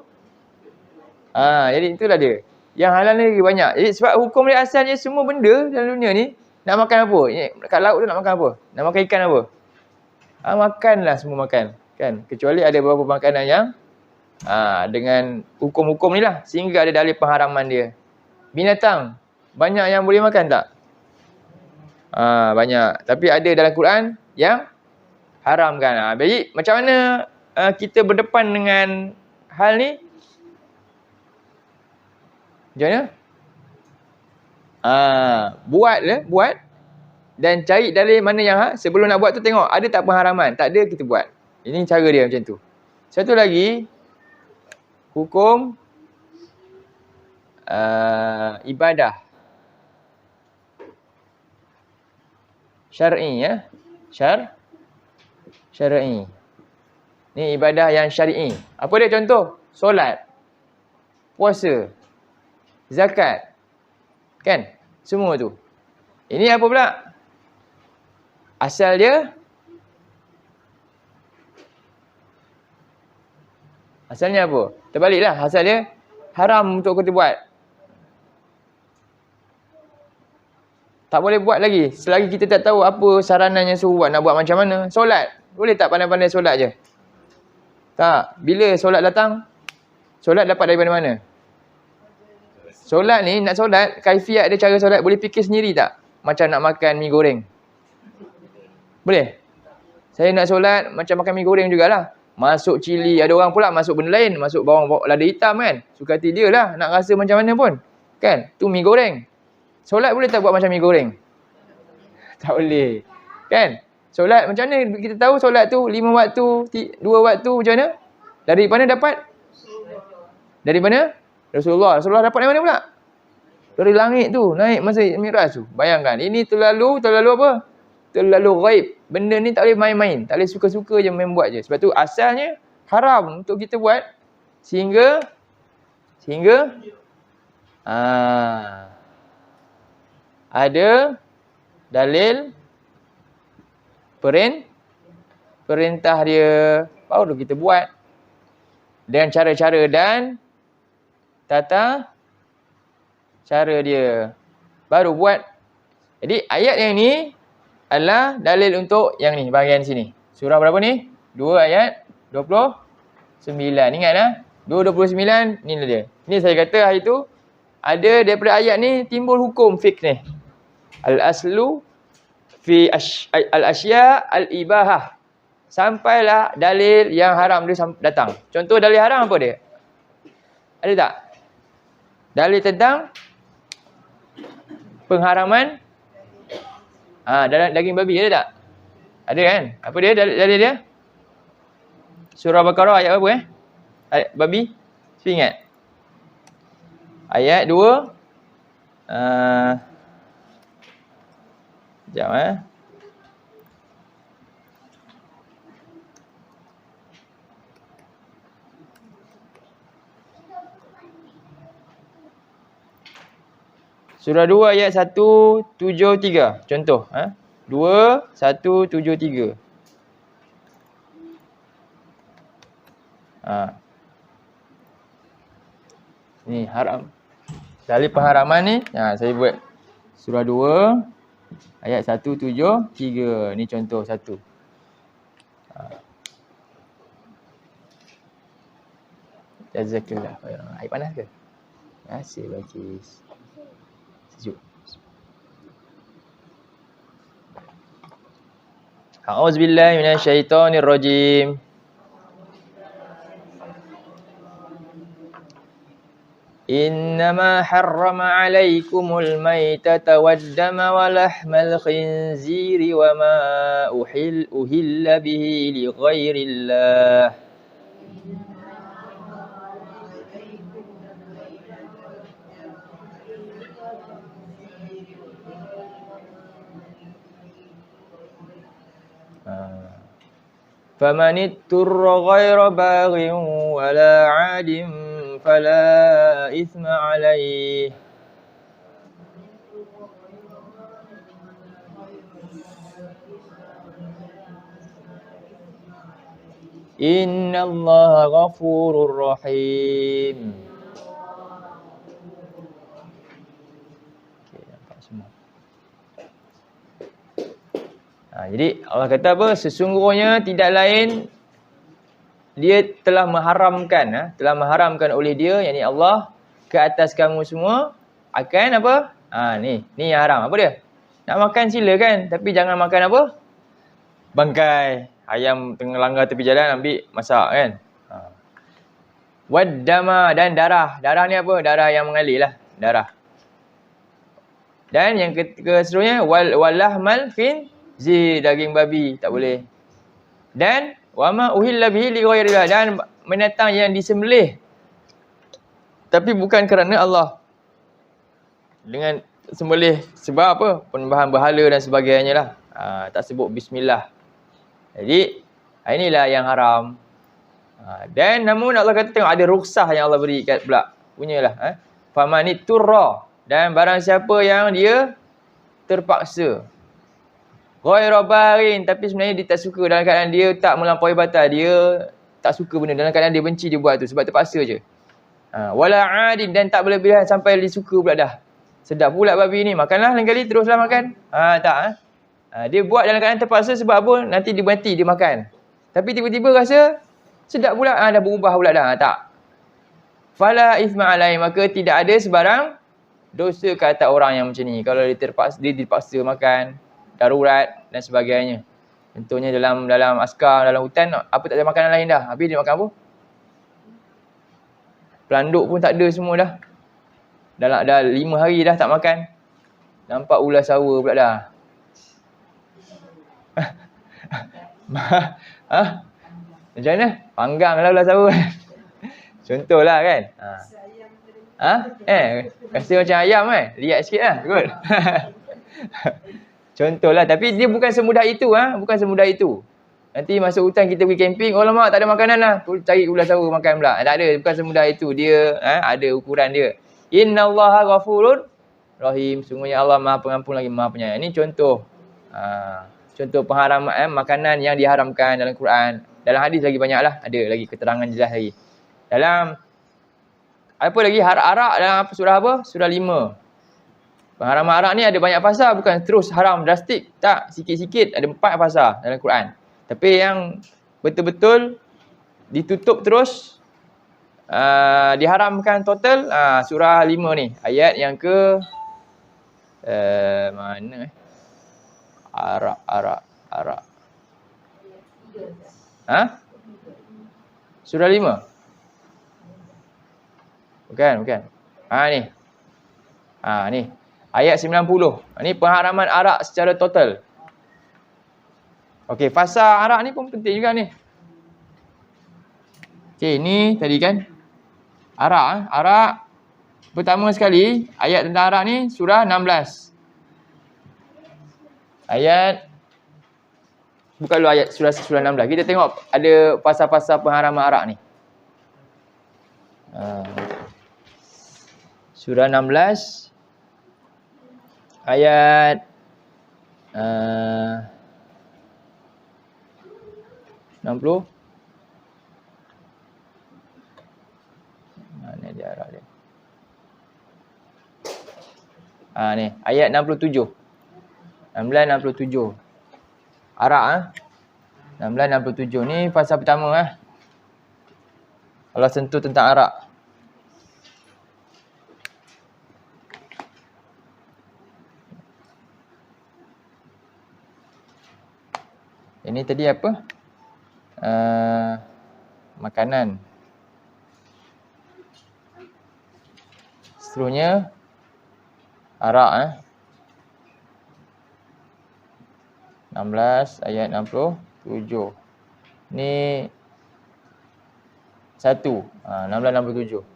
Speaker 1: Jadi itulah dia. Yang halal ni lagi banyak. Jadi sebab hukum dia asalnya semua benda dalam dunia ni nak makan apa? Kat laut tu nak makan apa? Nak makan ikan apa? Makanlah semua makan. Kan? Kecuali ada beberapa makanan yang dengan hukum-hukum ni lah. Sehingga ada dalil pengharaman dia. Binatang. Banyak yang boleh makan tak? Banyak. Tapi ada dalam Quran yang haramkan. Baik, macam mana kita berdepan dengan hal ni? Macam mana? Buat dan cari dalil mana yang sebelum nak buat tu tengok ada tak pengharaman. Tak ada, kita buat. Ini cara dia macam tu. Satu lagi, hukum ibadah syar'i syar'i. Ni ibadah yang syar'i. Apa dia contoh? Solat, puasa, zakat. Kan? Semua tu. Ini apa pula? Asal dia asalnya apa? Terbaliklah. Asal dia haram untuk kita buat. Tak boleh buat lagi. Selagi kita tak tahu apa saranan yang suruh buat. Nak buat macam mana. Solat. Boleh tak pandai-pandai solat je? Tak. Bila solat datang, solat dapat daripada mana? Solat ni, nak solat, kaifiat dia, cara solat, boleh fikir sendiri tak? Macam nak makan mi goreng. Boleh? Saya nak solat macam makan mi goreng jugalah. Masuk cili, ada orang pula masuk benda lain. Masuk bawang lada hitam kan. Suka hati dia lah, nak rasa macam mana pun. Kan? Tu mi goreng. Solat boleh tak buat macam mi goreng? Tak boleh. Kan? Solat macam mana kita tahu solat tu 5 waktu, 2 waktu macam mana? Dari mana dapat? Dari mana? Rasulullah. Rasulullah dapat dari mana pula? Dari langit tu, naik masa Mi'raj tu. Bayangkan, ini terlalu apa? Terlalu ghaib. Benda ni tak boleh main-main. Tak boleh suka-suka je main buat je. Sebab tu asalnya haram untuk kita buat sehingga ada dalil perintah dia, baru kita buat dengan cara-cara dan tata cara dia, baru buat. Jadi ayat yang ni adalah dalil untuk yang ni, bahagian sini. Surah berapa ni? 2 ayat 29. Ingat lah, 2:29 ni lah dia. Ni saya kata hari tu ada daripada ayat ni timbul hukum fiqh ni. Al-aslu fi al-asya' al-ibahah. Sampailah dalil yang haram dia datang. Contoh dalil haram apa dia? Ada tak? Dalil tentang pengharaman dalam daging babi ada tak? Ada kan? Apa dia? Dalil dia? Surah Baqarah ayat apa Babi? Saya ingat. Ayat 2. Sekejap Surah 2 ayat 173. Contoh. 2, 173. Ni haram. Dalil pengharaman ni. Saya buat surah 2 ayat 173. Ni contoh satu. Jazakallah khairan. Air panas ke? Asyik bagus. Sejuk. A'udzubillahi minasyaitonirrajim. Innama harrama 'alaikumul maitata wad-dama wa lahmal khinziri wa ma uhilla bihi li ghairillah. فَمَنِ اضْطُرَّ غَيْرَ بَاغٍ وَلَا عَادٍ فَلَا إِثْمَ عَلَيْهِ. إِنَّ اللَّهَ غَفُورٌ رَحِيمٌ. Jadi Allah kata apa? Sesungguhnya tidak lain dia telah mengharamkan oleh dia, yakni Allah, ke atas kamu semua akan apa? Ni yang haram. Apa dia? Nak makan silakan, tapi jangan makan apa? Bangkai. Ayam tengah langgar tepi jalan ambil masak kan. Waddama, dan darah. Darah ni apa? Darah yang mengalir lah. Darah. Dan yang keseterusnya walahmal khinzir, daging babi tak boleh. Dan wama uhilla bihi li ghairillah, dan binatang yang disembelih tapi bukan kerana Allah. Dengan sembelih sebab apa? Penyembahan berhala dan sebagainya lah. Tak sebut bismillah. Jadi inilah yang haram. Dan namun Allah kata tengok ada rukhsah yang Allah beri kat pula. Punyalah. Famanit turra, dan barang siapa yang dia terpaksa. Ghairu barin, tapi sebenarnya dia tak suka, dalam keadaan dia tak melampaui batas, dia tak suka benda, dalam keadaan dia benci dia buat tu sebab terpaksa je. Wala adin, dan tak berlebihan sampai dia suka pula dah. Sedap pula babi ni, makanlah lain kali teruslah makan. Dia buat dalam keadaan terpaksa sebab apa? Nanti dia mati dia makan. Tapi tiba-tiba rasa sedap pula, dah berubah pula dah. Tak. Fala ithma alai, maka tidak ada sebarang dosa ke atas orang yang macam ni. Kalau dia dipaksa makan, darurat dan sebagainya. Contohnya dalam askar, dalam hutan, apa tak ada makanan lain dah. Habis dia makan apa? Pelanduk pun tak ada semua dah. Dah 5 hari dah tak makan. Nampak ular sawa pula dah. Macam mana? Pangganglah ular sawa. Contohlah kan. Rasa macam ayam kan? Lihat sikit lah. Good. Contohlah, tapi dia bukan semudah itu. Bukan semudah itu. Nanti masuk hutan kita pergi camping, oh lama tak ada makanan lah, cari ular sawa makan pula. Tak ada, bukan semudah itu. Dia ada ukuran dia. Innallaha ghafurun rahim. Sungguhnya Allah Maha Pengampun lagi Maha Penyayang. Ini contoh. Contoh pengharaman makanan yang diharamkan dalam Quran. Dalam hadis lagi banyak lah. Ada lagi keterangan jelas lagi. Dalam apa lagi? Arak dalam surah apa? Surah 5. Pengharaman arak ni ada banyak pasal, bukan terus haram drastik. Tak, sikit-sikit ada 4 pasal dalam Quran. Tapi yang betul-betul ditutup terus, diharamkan total, surah 5 ni. Ayat yang ke mana Arak. Surah 5. Bukan. Ni. Ni. Ayat 90. Ini pengharaman arak secara total. Okey, fasa arak ni pun penting juga ni. Okey, ni tadi kan arak. Arak pertama sekali, ayat tentang arak ni surah 16. Ayat, bukan dulu ayat surah 16. Kita tengok ada pasal-pasal pengharaman arak ni. Surah 16 ayat 60. Mana dia arak dia? Ni ayat 67. 1667. Arak 1667 ni pasal pertama Allah sentuh tentang arak. Ini tadi apa? Makanan. Seterusnya arak 16 ayat 67. Ni 1. 1667.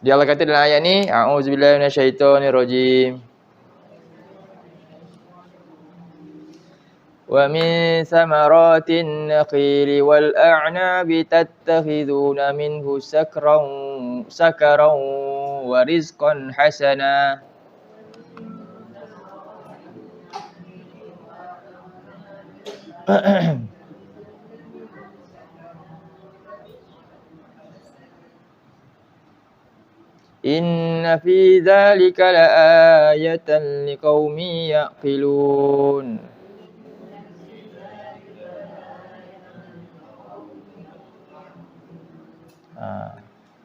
Speaker 1: Dia Allah kata dalam ayat ni, a'udzubillahi minasyaitonirrajim. Wa min samaratin nakhili wal a'nabi tattakhiduna minhu sakaran wa rizqan hasana. Inna fi dzalika laayatan liqaumin yaqilun.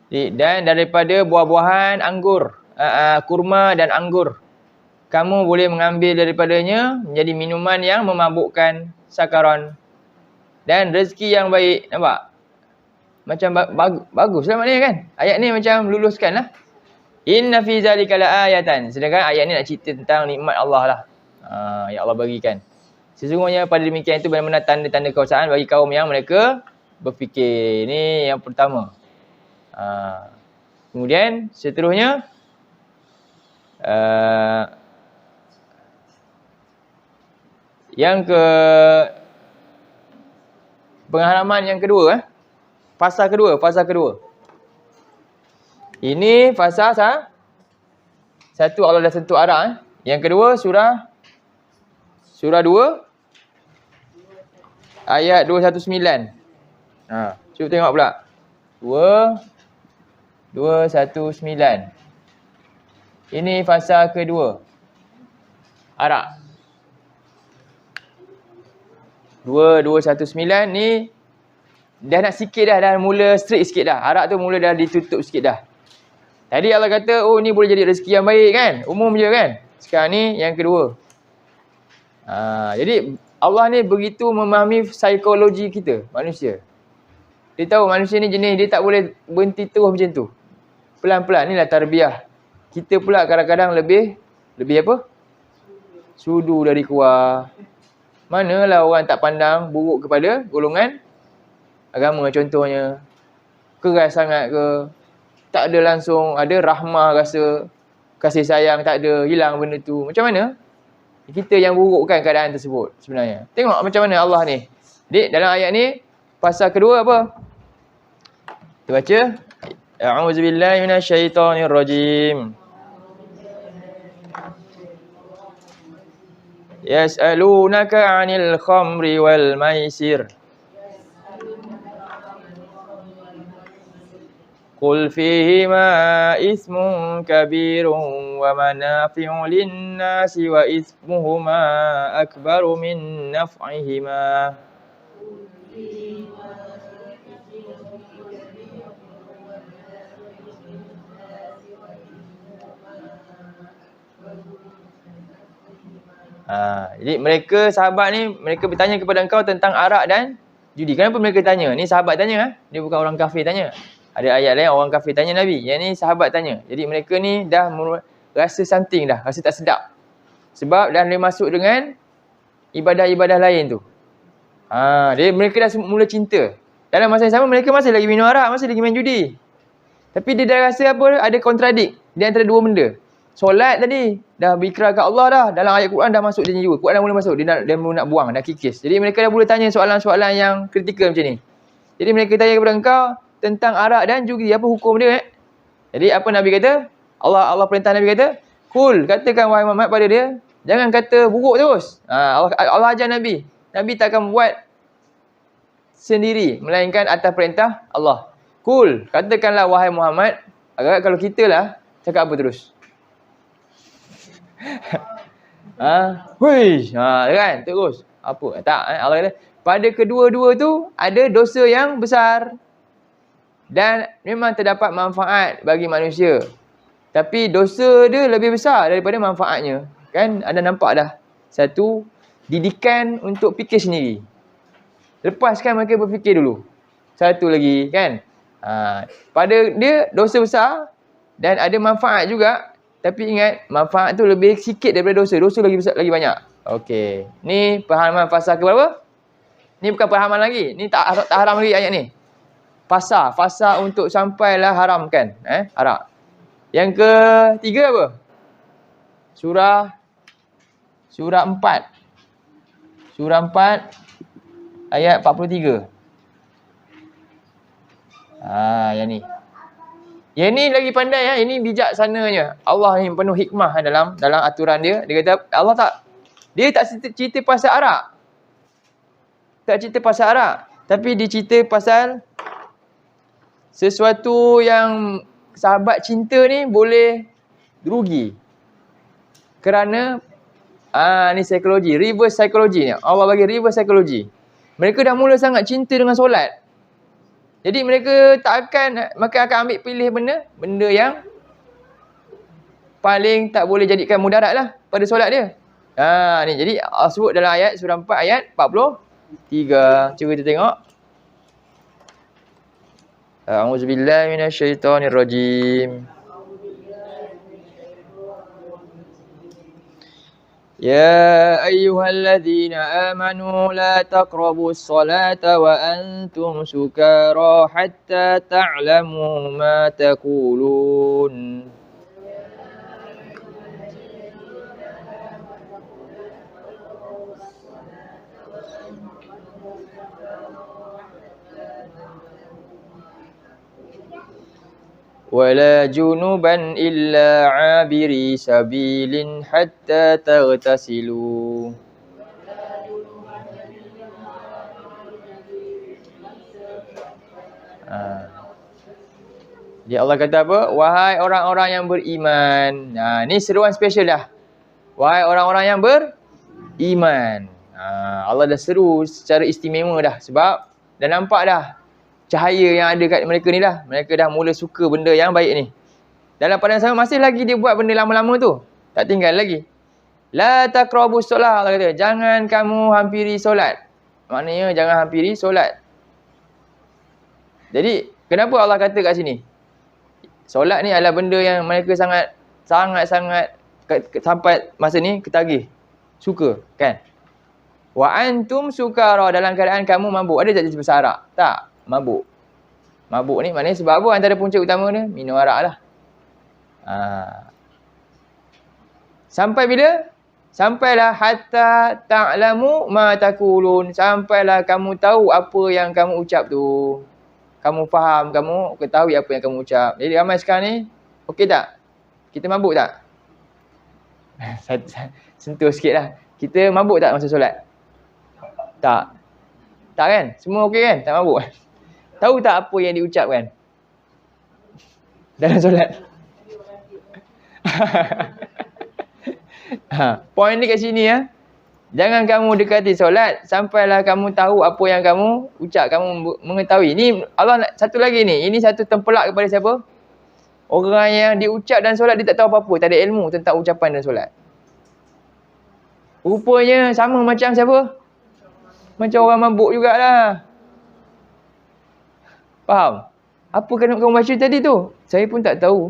Speaker 1: Dan daripada buah-buahan anggur, kurma dan anggur, kamu boleh mengambil daripadanya menjadi minuman yang memabukkan, sakaran, dan rezeki yang baik. Nampak? Macam baguslah maknanya kan. Ayat ni macam luluskan lah. Inna fi zalika laayatan. Sedangkan ayat ni nak cerita tentang nikmat Allah lah. Yang Allah bagikan. Sesungguhnya pada demikian itu benar-benar tanda-tanda kekuasaan bagi kaum yang mereka berfikir. Ini yang pertama. Kemudian seterusnya yang ke pengharaman yang kedua, fasa kedua. Ini fasa satu, Allah dah sentuh arak. Yang kedua surah 2 ayat 219. Cuba tengok pula. 219. Ini fasa kedua. Arak. 219 ni dah nak sikit dah mula strict sikit dah. Arak tu mula dah ditutup sikit dah. Tadi Allah kata, ni boleh jadi rezeki yang baik kan? Umum je kan? Sekarang ni yang kedua. Jadi Allah ni begitu memahami psikologi kita, manusia. Dia tahu manusia ni jenis, dia tak boleh berhenti terus macam tu. Pelan-pelan, inilah tarbiyah. Kita pula kadang-kadang lebih apa? Sudu dari kuah. Manalah orang tak pandang buruk kepada golongan agama contohnya. Keras sangat ke? Tak ada langsung, ada rahmah rasa, kasih sayang tak ada, hilang benda tu. Macam mana? Kita yang burukkan keadaan tersebut sebenarnya. Tengok macam mana Allah ni. Dalam ayat ni, pasal kedua apa? Kita baca. A'udzubillahi minasyaitonirrajim. Yas'alunaka 'anil khamri wal maisir. Qul fihima ismun kabirun wa manafi'u lin-nasi wa ismuhuma akbaru min naf'ihima. Jadi mereka sahabat ni, mereka bertanya kepada engkau tentang arak dan judi. Kenapa mereka tanya? Ni sahabat tanya, dia bukan orang kafir tanya. Ada ayat lain orang kafir tanya Nabi. Yang ni sahabat tanya. Jadi mereka ni dah rasa something dah, rasa tak sedap. Sebab dah boleh masuk dengan ibadah-ibadah lain tu. Dia mereka dah mula cinta. Dalam masa yang sama mereka masih lagi minum arak, masih lagi main judi. Tapi dia dah rasa apa? Ada kontradik di antara dua benda. Solat tadi dah berikrar kat Allah dah. Dalam ayat Quran dah masuk dia jiwa. Quran dah mula masuk. Dia mula nak buang, dah kikis. Jadi mereka dah mula tanya soalan-soalan yang kritikal macam ni. Jadi mereka tanya kepada engkau tentang arak dan judi, apa hukum dia? Jadi apa Nabi kata? Allah perintah Nabi kata, "Kul, katakan wahai Muhammad pada dia, jangan kata buruk terus." Allah ajar Nabi. Nabi tak akan buat sendiri melainkan atas perintah Allah. Kul, katakanlah wahai Muhammad. Agak kalau kita lah cakap apa terus? Kan terus. Apa? Tak, Allah kata, pada kedua-dua tu ada dosa yang besar dan memang terdapat manfaat bagi manusia. Tapi dosa dia lebih besar daripada manfaatnya. Kan anda nampak dah satu didikan untuk fikir sendiri. Lepaskan mereka berfikir dulu. Satu lagi kan. Pada dia dosa besar dan ada manfaat juga. Tapi ingat manfaat tu lebih sikit daripada dosa. Dosa lagi besar, lagi banyak. Okey. Ni pahaman fasa ke berapa? Ni bukan pahaman lagi. Ni tak haram lagi ayat ni. Fasa untuk sampailah haramkan arak. Yang ketiga apa? Surah 4. Surah 4 ayat 43. Yang ni. Yang ni lagi pandai ini bijaksananya. Allah ni penuh hikmah dalam aturan dia. Dia kata Allah tak cerita pasal arak. Tak cerita pasal arak, tapi dia cerita pasal sesuatu yang sahabat cinta ni boleh rugi. Kerana ni psikologi, reverse psychology ni. Allah bagi reverse psychology. Mereka dah mula sangat cinta dengan solat. Jadi mereka maka akan ambil pilih benda yang paling tak boleh jadikan mudarat lah pada solat dia. Ni jadi Allah sebut dalam ayat surah 4 ayat 43. Cuba kita tengok. A'udzubillahi minasyaitonirrajim. Ya ayyuhalladzina amanu la taqrabus salata wa antum sukara hatta ta'lamu ma taqulun. Wala junuban illa abiri sabilin hatta taghtasilu. Jadi Allah kata apa? Wahai orang-orang yang beriman. Ni seruan special dah. Wahai orang-orang yang beriman. Allah dah seru secara istimewa dah. Sebab dah nampak dah cahaya yang ada kat mereka ni dah. Mereka dah mula suka benda yang baik ni. Dalam pada sama masih lagi dia buat benda lama-lama tu. Tak tinggal lagi. La taqrabus solat. Allah kata, jangan kamu hampiri solat. Maknanya jangan hampiri solat. Jadi, kenapa Allah kata kat sini? Solat ni adalah benda yang mereka sangat sampai masa ni ketagih. Suka, kan? Wa antum sukara, dalam keadaan kamu mabuk. Ada tak sebesar arak? Tak. Mabuk. Mabuk ni maknanya sebab apa? Antara punca utama dia minum arak lah. Sampai bila? Sampailah hatta ta'lamu ma taqulun. Sampailah kamu tahu apa yang kamu ucap tu. Kamu faham, kamu ketahui apa yang kamu ucap. Jadi ramai sekarang ni, okey tak? Kita mabuk tak? Sentuh sikit lah. Kita mabuk tak masa solat? Tak. Tak kan? Semua okey kan? Tak mabuk. Tahu tak apa yang diucapkan dalam solat? Poin ni kat sini ya. Jangan kamu dekati solat sampailah kamu tahu apa yang kamu ucap, kamu mengetahui. Ni Allah satu lagi ni. Ini satu tempelak kepada siapa? Orang yang diucap dan solat dia tak tahu apa-apa, tak ada ilmu tentang ucapan dan solat. Rupanya sama macam siapa? Macam orang mabuk jugalah. Faham? Apa kena kamu baca tadi tu? Saya pun tak tahu.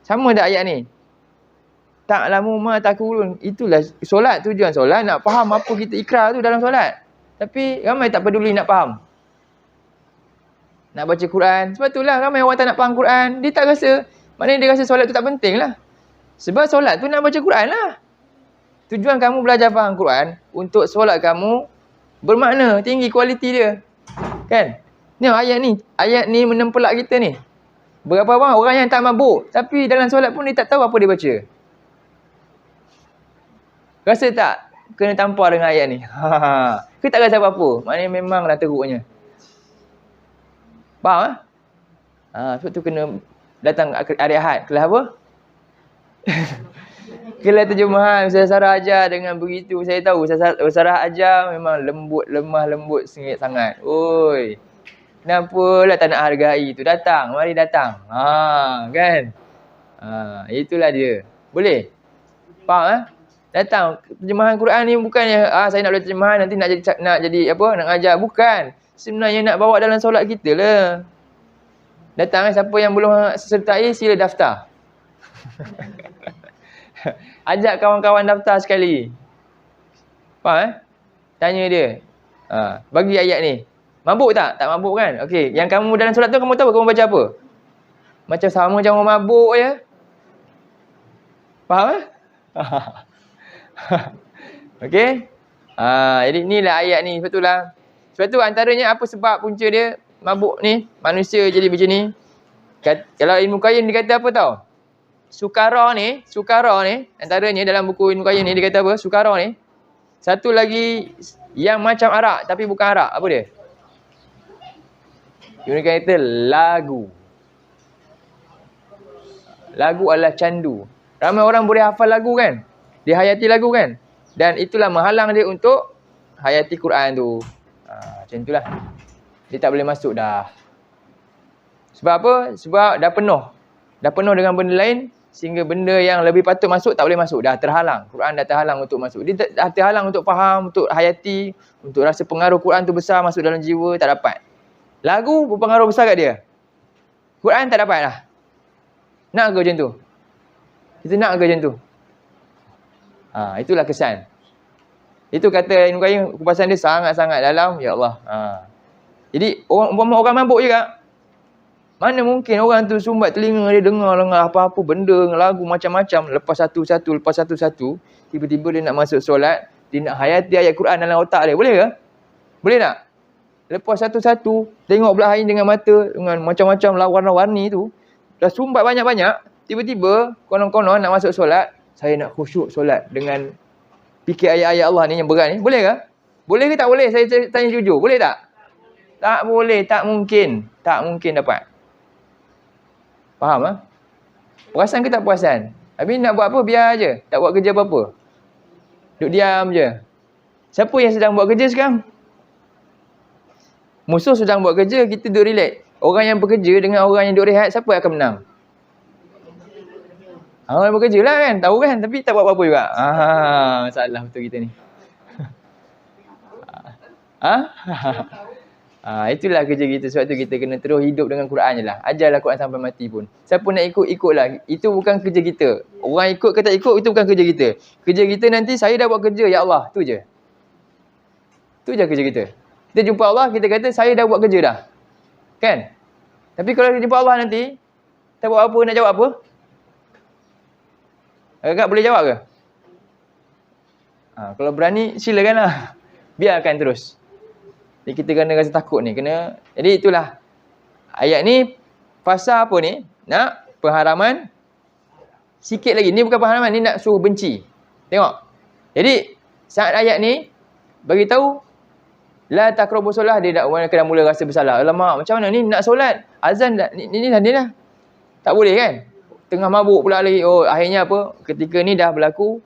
Speaker 1: Sama tak ayat ni? Ta'lamu ma taqulun. Itulah solat, tujuan solat nak faham apa kita ikrar tu dalam solat. Tapi ramai tak peduli nak faham. Nak baca Quran. Sebab itulah ramai orang tak nak faham Quran. Dia tak rasa, maknanya dia rasa solat tu tak penting lah. Sebab solat tu nak baca Quran lah. Tujuan kamu belajar faham Quran untuk solat kamu bermakna, tinggi kualiti dia. Kan? Ni ayat ni menempelak kita ni. Berapa orang yang tak mabuk, tapi dalam solat pun dia tak tahu apa dia baca. Rasa tak kena tampar dengan ayat ni? Ke tak rasa apa-apa? Maknanya memanglah teruknya. Faham? Sebab tu kena datang hari Ahad. Kelas apa? Kelas terjemahan. Ustaz Sarah ajar dengan begitu. Saya tahu Ustaz Sarah ajar memang lembut, lemah lembut sengit sangat. Oi. Kenapalah tak nak hargai tu? Datang, mari datang. Kan? Itulah dia. Boleh? Faham? Datang. Terjemahan Quran ni bukannya saya nak belajar terjemahan nanti nak jadi apa? Nak ajar. Bukan. Sebenarnya nak bawa dalam solat kita lah. Datang siapa yang belum sertai sila daftar. Ajak kawan-kawan daftar sekali. Faham? Tanya dia. Bagi ayat ni. Mabuk tak? Tak mabuk kan? Okey, yang kamu dalam solat tu kamu tahu kamu baca apa? Macam sama macam orang mabuk je. Faham? Okey? Jadi inilah ayat ni. Betul lah. Sebab tu antaranya apa sebab punca dia mabuk ni, manusia jadi macam ni. Kalau Ibnu Qayyim dia kata apa tau? Sukara ni, antaranya dalam buku Ibnu Qayyim ni dia kata apa? Sukara ni. Satu lagi yang macam arak tapi bukan arak. Apa dia? Ibnu Qayyim kata lagu. Lagu adalah candu. Ramai orang boleh hafal lagu kan? Dia hayati lagu kan? Dan itulah menghalang dia untuk hayati Quran tu. Macam itulah. Dia tak boleh masuk dah. Sebab apa? Sebab dah penuh. Dah penuh dengan benda lain. Sehingga benda yang lebih patut masuk tak boleh masuk. Dah terhalang. Quran dah terhalang untuk masuk. Dia dah terhalang untuk faham, untuk hayati, untuk rasa pengaruh Quran tu besar masuk dalam jiwa. Tak dapat. Lagu berpengaruh besar kat dia. Quran tak dapat lah. Nak ke macam tu? Kita nak ke macam tu? Itulah kesan. Itu kata Ibnu Qayyim, kupasan dia sangat-sangat dalam. Ya Allah. Jadi orang mabuk juga. Mana mungkin orang tu sumbat telinga dia dengar apa-apa benda, lagu macam-macam. Lepas satu-satu. Tiba-tiba dia nak masuk solat. Dia nak hayati ayat Quran dalam otak dia. Boleh ke? Boleh tak? Lepas satu-satu. Tengok belah lain dengan mata. Dengan macam-macam warna-warni tu. Dah sumbat banyak-banyak. Tiba-tiba konon-konon nak masuk solat. Saya nak khusyuk solat dengan fikir ayat-ayat Allah ni yang berat ni. Boleh ke? Boleh ke tak boleh? Saya tanya jujur. Boleh tak? Tak boleh. Tak mungkin. Tak mungkin dapat. Faham tak? Perasan ke tak perasan? Habis nak buat apa? Biar je. Tak buat kerja apa-apa. Duduk diam je. Siapa yang sedang buat kerja sekarang? Musuh sedang buat kerja. Kita duduk relax. Orang yang bekerja dengan orang yang duduk rehat. Siapa yang akan menang? Orang bekerja lah kan. Tahu kan? Tapi tak buat apa-apa juga. Masalah betul kita ni. Itulah kerja kita. Sebab tu kita kena terus hidup dengan Quran je lah. Ajarlah Quran sampai mati pun. Siapa nak ikut, ikutlah. Itu bukan kerja kita. Orang ikut ke tak ikut, itu bukan kerja kita. Kerja kita nanti, saya dah buat kerja. Ya Allah. Tu je. Tu je kerja kita. Kita jumpa Allah, kita kata, saya dah buat kerja dah. Kan? Tapi kalau kita jumpa Allah nanti, kita buat apa, nak jawab apa? Agak boleh jawab ke? Kalau berani, silakanlah. Biarkan terus. Jadi kita kena rasa takut ni. Jadi itulah. Ayat ni, pasal apa ni? Nak pengharaman. Sikit lagi. Ni bukan pengharaman. Ni nak suruh benci. Tengok. Jadi, saat ayat ni, bagi tahu la taqrabu solah, dia dah kena mula rasa bersalah. Alamak, macam mana ni nak solat? Azan dah. Ni dah. Tak boleh kan? Tengah mabuk pula lagi. Oh, akhirnya apa? Ketika ni dah berlaku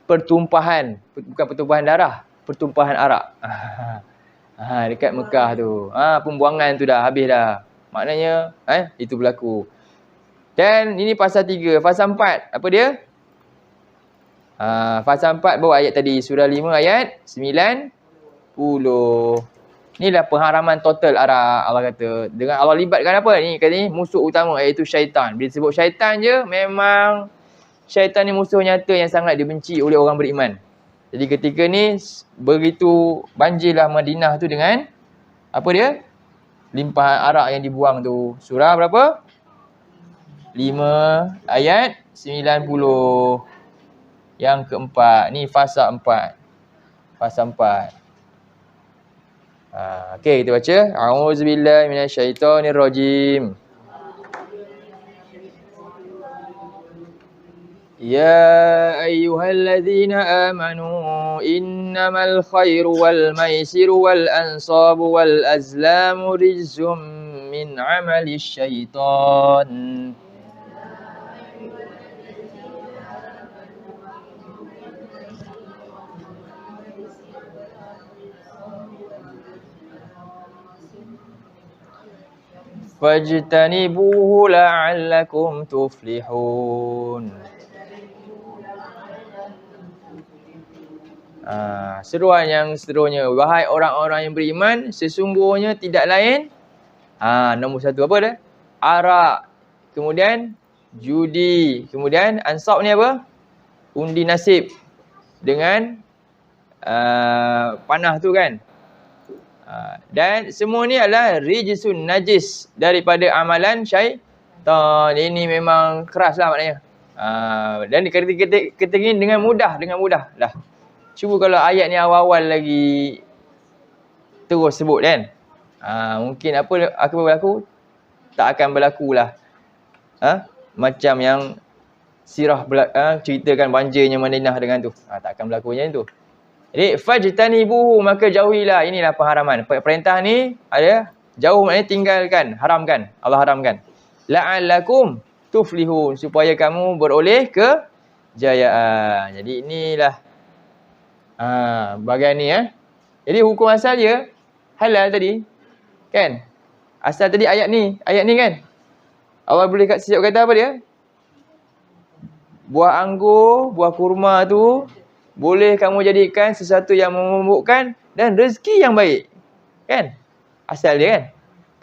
Speaker 1: pertumpahan. Bukan pertumpahan darah. Pertumpahan arak. Dekat Mekah tu. Pembuangan tu dah habis dah. Maknanya, itu berlaku. Dan ini pasal 3. Pasal 4. Apa dia? Pasal 4 baru ayat tadi. Surah 5 ayat 90. Inilah pengharaman total arak. Allah kata. Dengan Allah libatkan apa? Ni kata ni musuh utama iaitu syaitan. Bila disebut syaitan je, memang syaitan ni musuh nyata yang sangat dibenci oleh orang beriman. Jadi ketika ni begitu banjirlah Madinah tu dengan apa dia? Limpahan arak yang dibuang tu. Surah berapa? 5 ayat 90. Yang keempat. Ni fasa 4. Fasa 4. Okey, kita baca. A'udzubillahi minasyaitonirrajim. يا أيها الذين آمنوا إنما الخير والميسر والأنصاب والأزلام رجس من عمل الشيطان فاجتنبوه لعلكم تفلحون. Seruan yang seterusnya, wahai orang-orang yang beriman, sesungguhnya tidak lain nombor 1 apa dah? Arak, kemudian judi, kemudian ansab ni apa? Undi nasib dengan panah tu kan. Dan semua ni adalah rijsun, najis daripada amalan syaitan. Ini memang keras lah maknanya. Dan ketika ini dengan mudah lah. Cuba kalau ayat ni awal-awal lagi terus sebut kan. Mungkin apa akan berlaku? Tak akan berlaku lah. Macam yang sirah ceritakan banjirnya Madinah dengan tu. Tak akan berlaku macam tu. Jadi fajtanibuhu, maka jauhilah. Inilah pengharaman. Perintah ni ada jauh, maknanya tinggalkan, haramkan. Allah haramkan. La'allakum tuflihun, supaya kamu beroleh kejayaan. Jadi inilah bagian ni Jadi hukum asal dia halal tadi. Kan? Asal tadi ayat ni kan. Awal boleh siap kata apa dia? Buah anggur, buah kurma tu boleh kamu jadikan sesuatu yang memabukkan dan rezeki yang baik. Kan? Asal dia kan.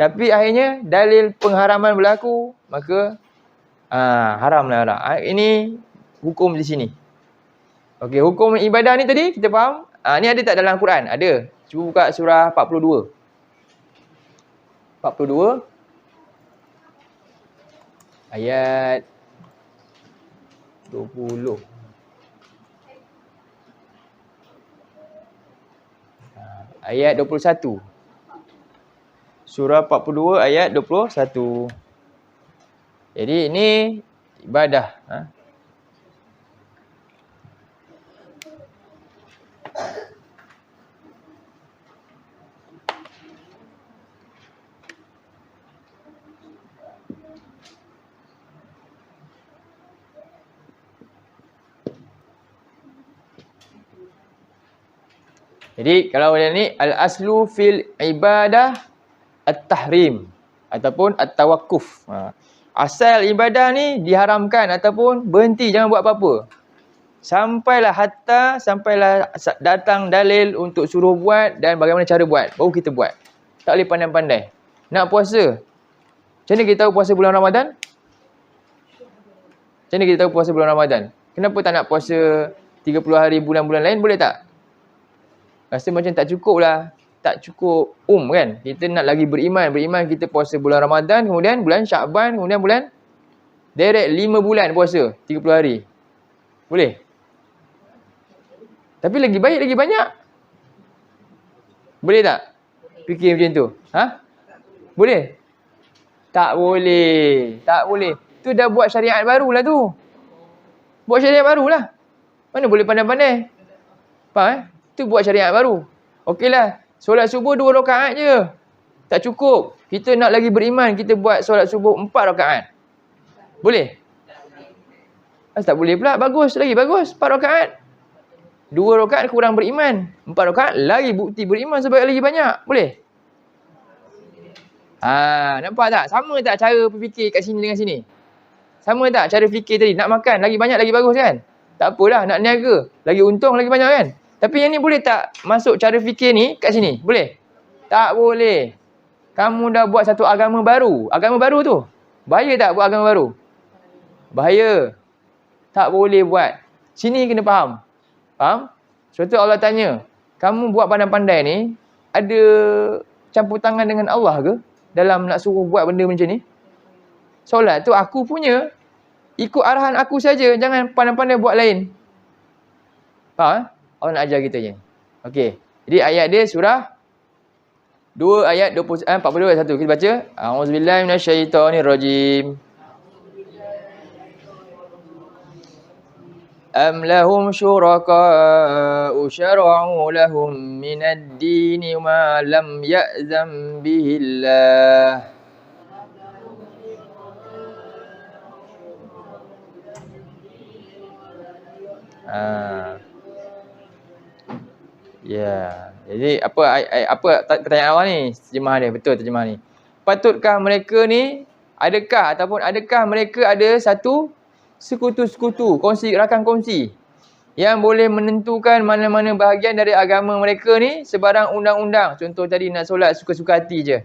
Speaker 1: Tapi akhirnya dalil pengharaman berlaku, maka haramlah. Ini hukum di sini. Okey, hukum ibadah ni tadi kita faham. Ni ada tak dalam Quran? Ada. Cuba buka surah 42. 42 ayat 20. Ayat 21. Surah 42 ayat 21. Jadi ini ibadah. Jadi kalau yang ni al-aslu fil ibadah at-tahrim ataupun at-tawakkuf. Asal ibadah ni diharamkan ataupun berhenti, jangan buat apa-apa. Sampailah datang dalil untuk suruh buat dan bagaimana cara buat, baru kita buat. Tak boleh pandai-pandai. Nak puasa, macam mana kita tahu puasa bulan Ramadan? Macam mana kita tahu puasa bulan Ramadan? Kenapa tak nak puasa 30 hari bulan-bulan lain, boleh tak? Rasa macam tak cukup lah. Tak cukup kan. Kita nak lagi beriman. Beriman kita puasa bulan Ramadan, kemudian bulan Syakban, kemudian bulan direct 5 bulan puasa 30 hari. Boleh? Tapi lagi baik, lagi banyak. Boleh tak? Fikir macam tu. Boleh? Tak boleh. Tak boleh. Tu dah buat syariat baru lah tu. Buat syariat baru lah. Mana boleh pandai-pandai? Faham Tu buat syariat baru. Okeylah, solat subuh 2 rakaat je. Tak cukup. Kita nak lagi beriman, kita buat solat subuh 4 rakaat. Boleh? Tak boleh pula. Bagus lagi, bagus. 4 rakaat. 2 rakaat kurang beriman. 4 rakaat lagi bukti beriman sebab lagi banyak. Boleh? Nampak tak? Sama tak cara berfikir kat sini dengan sini? Sama tak cara fikir tadi? Nak makan, lagi banyak, lagi bagus kan? Tak apalah, nak niaga. Lagi untung, lagi banyak kan? Tapi yang ni boleh tak masuk cara fikir ni kat sini? Boleh? Tak boleh. Kamu dah buat satu agama baru. Agama baru tu. Bahaya tak buat agama baru? Bahaya. Tak boleh buat. Sini kena faham. Faham? Sebab tu Allah tanya, kamu buat pandai-pandai ni, ada campur tangan dengan Allah ke? Dalam nak suruh buat benda macam ni? Solat tu aku punya. Ikut arahan aku saja, jangan pandai-pandai buat lain. Faham? Allah nak ajar kita je. Okey. Jadi ayat dia surah 2 ayat 42 1. Kita baca. A'udzubillahi minasyaitonirrajim. Am lahum syuraka'u syara'u lahum minad dini ma lam ya'zam bihillah. Ya. Jadi apa pertanyaan awal ni? Terjemah dia, betul terjemah ni. Patutkah mereka ni adakah mereka ada satu sekutu-sekutu, rakan kongsi yang boleh menentukan mana-mana bahagian dari agama mereka ni sebarang undang-undang. Contoh tadi nak solat suka-suka hati je.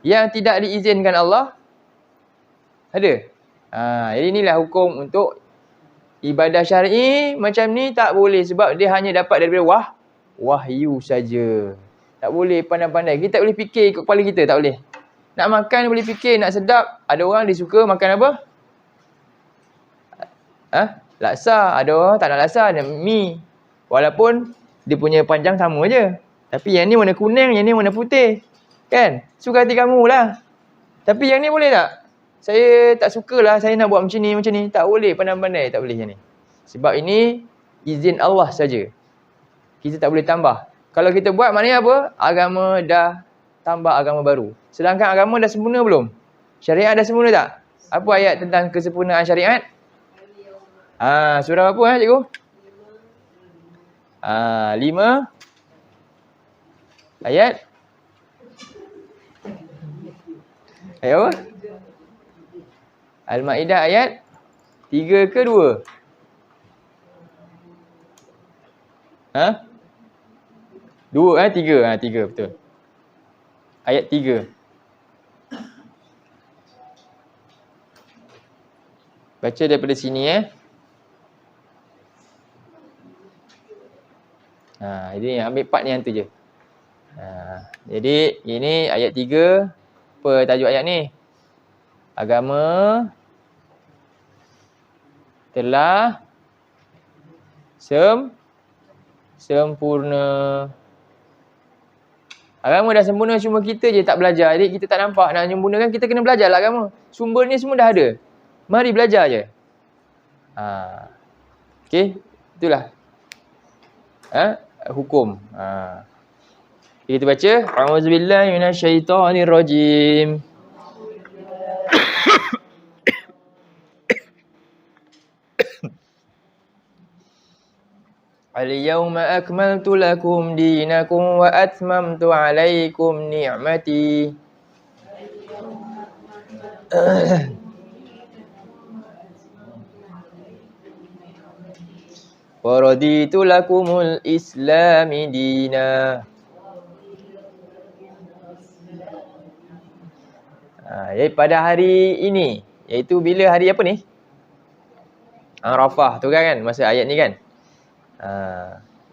Speaker 1: Yang tidak diizinkan Allah ada. Jadi inilah hukum untuk ibadah syar'i macam ni tak boleh sebab dia hanya dapat daripada wahyu saja. Tak boleh pandai-pandai. Kita tak boleh fikir ikut kepala kita, tak boleh. Nak makan boleh fikir, nak sedap. Ada orang dia suka makan apa? Laksa. Ada orang tak nak laksa, nak mi. Walaupun dia punya panjang sama je. Tapi yang ni warna kuning, yang ni warna putih. Kan? Suka hati kamu lah. Tapi yang ni boleh tak? Saya tak sukalah, saya nak buat macam ni. Tak boleh pandai-pandai, tak boleh yang ni. Sebab ini izin Allah saja. Kita tak boleh tambah. Kalau kita buat maknanya apa? Agama dah tambah agama baru. Sedangkan agama dah sempurna belum? Syariat dah sempurna tak? Apa ayat tentang kesempurnaan syariat? Surah apa cikgu? 5 ayat apa? Al-Maidah ayat 3 ke 2? 2 3. 3 betul. Ayat 3. Baca daripada sini Jadi ambil part ni yang tu je. Jadi ini ayat 3. Apa tajuk ayat ni? Agama telah sempurna. Agama dah sempurna, cuma kita je tak belajar. Jadi kita tak nampak nak menyempurnakan, kita kena belajar lah agama. Sumber ni semua dah ada. Mari belajar je. Okey, itulah. Hukum. Kita baca. A'udzubillahi minasyaitonirrajim. Al-yawma akmaltu lakum dinakum wa atmamtu alaikum ni'mati. Wa raditu lakumul islami dina. Jadi pada hari ini, iaitu bila hari apa ni? Arafah tu kan, masa ayat ni kan?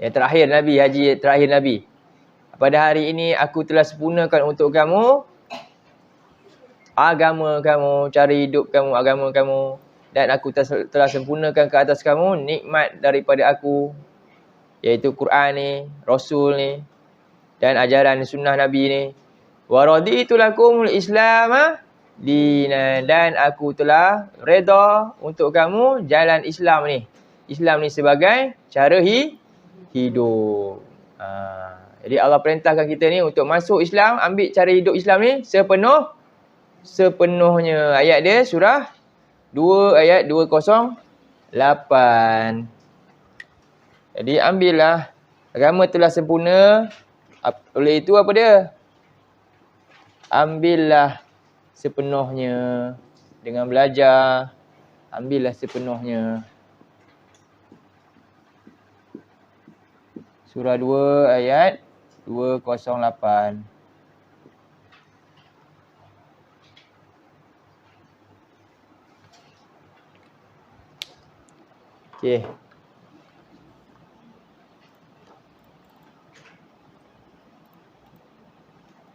Speaker 1: Yang terakhir Nabi, haji terakhir Nabi. Pada hari ini aku telah sempurnakan untuk kamu agama kamu, cara hidup kamu, agama kamu, dan aku telah sempurnakan ke atas kamu nikmat daripada aku, iaitu Quran ni, Rasul ni, dan ajaran sunnah Nabi ni. Wa raditu lakumul Islam dinan, dan aku telah reda untuk kamu jalan Islam ni. Islam ni sebagai cara hidup. Jadi Allah perintahkan kita ni untuk masuk Islam, ambil cara hidup Islam ni sepenuhnya. Ayat dia surah 2 ayat 208. Jadi ambillah, agama telah sempurna. Oleh itu apa dia? Ambillah sepenuhnya dengan belajar. Ambillah sepenuhnya. Surah 2 ayat 208. Okey.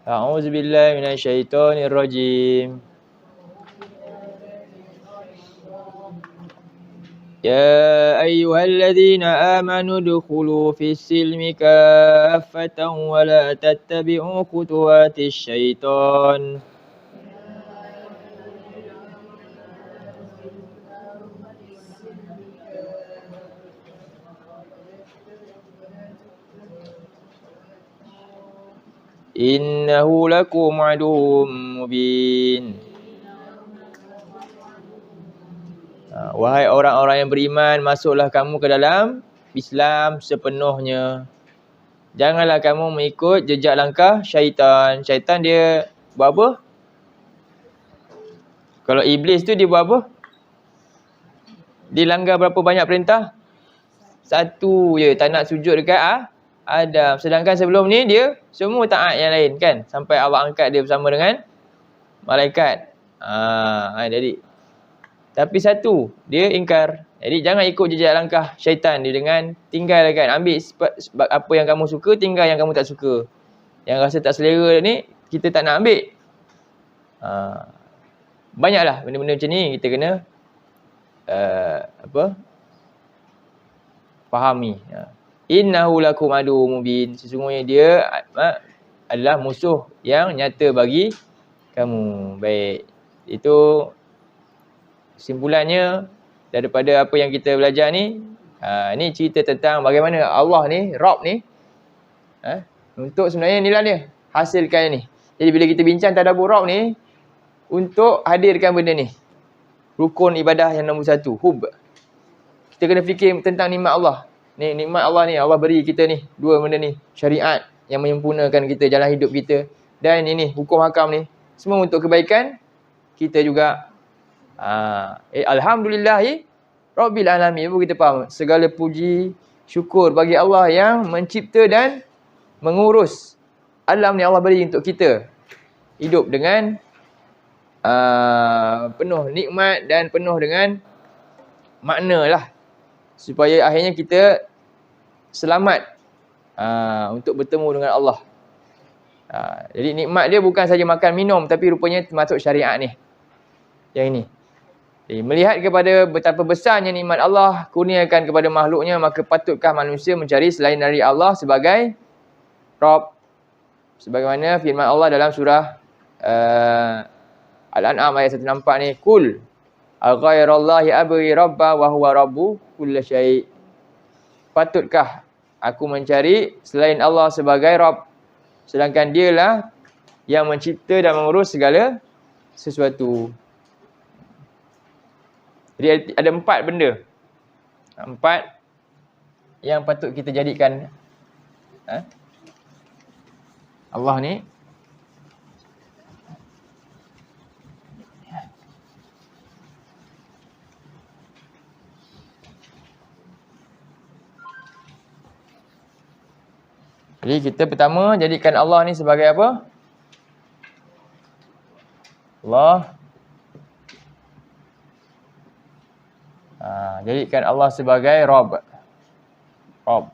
Speaker 1: A'udzubillahi minasyaitonirrajim. يا أيها الذين آمنوا ادخلوا في السلم كافة ولا تتبعوا خطوات الشيطان إنه لكم عدو مبين. Wahai orang-orang yang beriman, masuklah kamu ke dalam Islam sepenuhnya. Janganlah kamu mengikut jejak langkah syaitan. Syaitan dia buat apa? Kalau iblis tu dia buat apa? Dia langgar berapa banyak perintah? Satu je, tak nak sujud dekat Adam. Sedangkan sebelum ni dia semua taat yang lain kan. Sampai Allah angkat dia bersama dengan malaikat. Jadi tapi satu, dia ingkar. Jadi jangan ikut jejak langkah syaitan dia dengan tinggalkan. Ambil apa yang kamu suka, tinggal yang kamu tak suka. Yang rasa tak selera ni, kita tak nak ambil. Banyaklah benda-benda macam ni kita kena fahami. Innahu lakum adu mubin. Sesungguhnya dia adalah musuh yang nyata bagi kamu. Baik. Itu kesimpulannya daripada apa yang kita belajar ni. Ni cerita tentang bagaimana Allah ni, Rabb ni, untuk sebenarnya inilah dia, hasilkan ni. Jadi bila kita bincang tadabbur Rabb ni, untuk hadirkan benda ni. Rukun ibadah yang nombor 1, hub. Kita kena fikir tentang nikmat Allah. Ni nikmat Allah ni, Allah beri kita ni, dua benda ni. Syariat yang menyempurnakan kita, jalan hidup kita. Dan ini, hukum hakam ni. Semua untuk kebaikan kita juga. Alhamdulillahi Rabbil alamin. Kita faham segala puji syukur bagi Allah yang mencipta dan mengurus alam ni. Allah beri untuk kita hidup dengan penuh nikmat dan penuh dengan makna lah, supaya akhirnya kita selamat untuk bertemu dengan Allah. Jadi nikmat dia bukan saja makan minum, tapi rupanya termasuk syariat ni. Yang ini. Jadi, melihat kepada betapa besarnya nikmat Allah kurniakan kepada makhluknya, maka patutkah manusia mencari selain dari Allah sebagai Rabb. Sebagaimana firman Allah dalam surah Al-An'am ayat 164 ni, Kul aghairallahi abghi rabba wa huwa rabbu kulli syai'. Patutkah aku mencari selain Allah sebagai Rabb, sedangkan dialah yang mencipta dan mengurus segala sesuatu. Jadi ada 4 benda. 4 yang patut kita jadikan Allah ni jadi kita pertama jadikan Allah ni sebagai apa? Allah. Jadikan Allah sebagai Rabb. Rabb.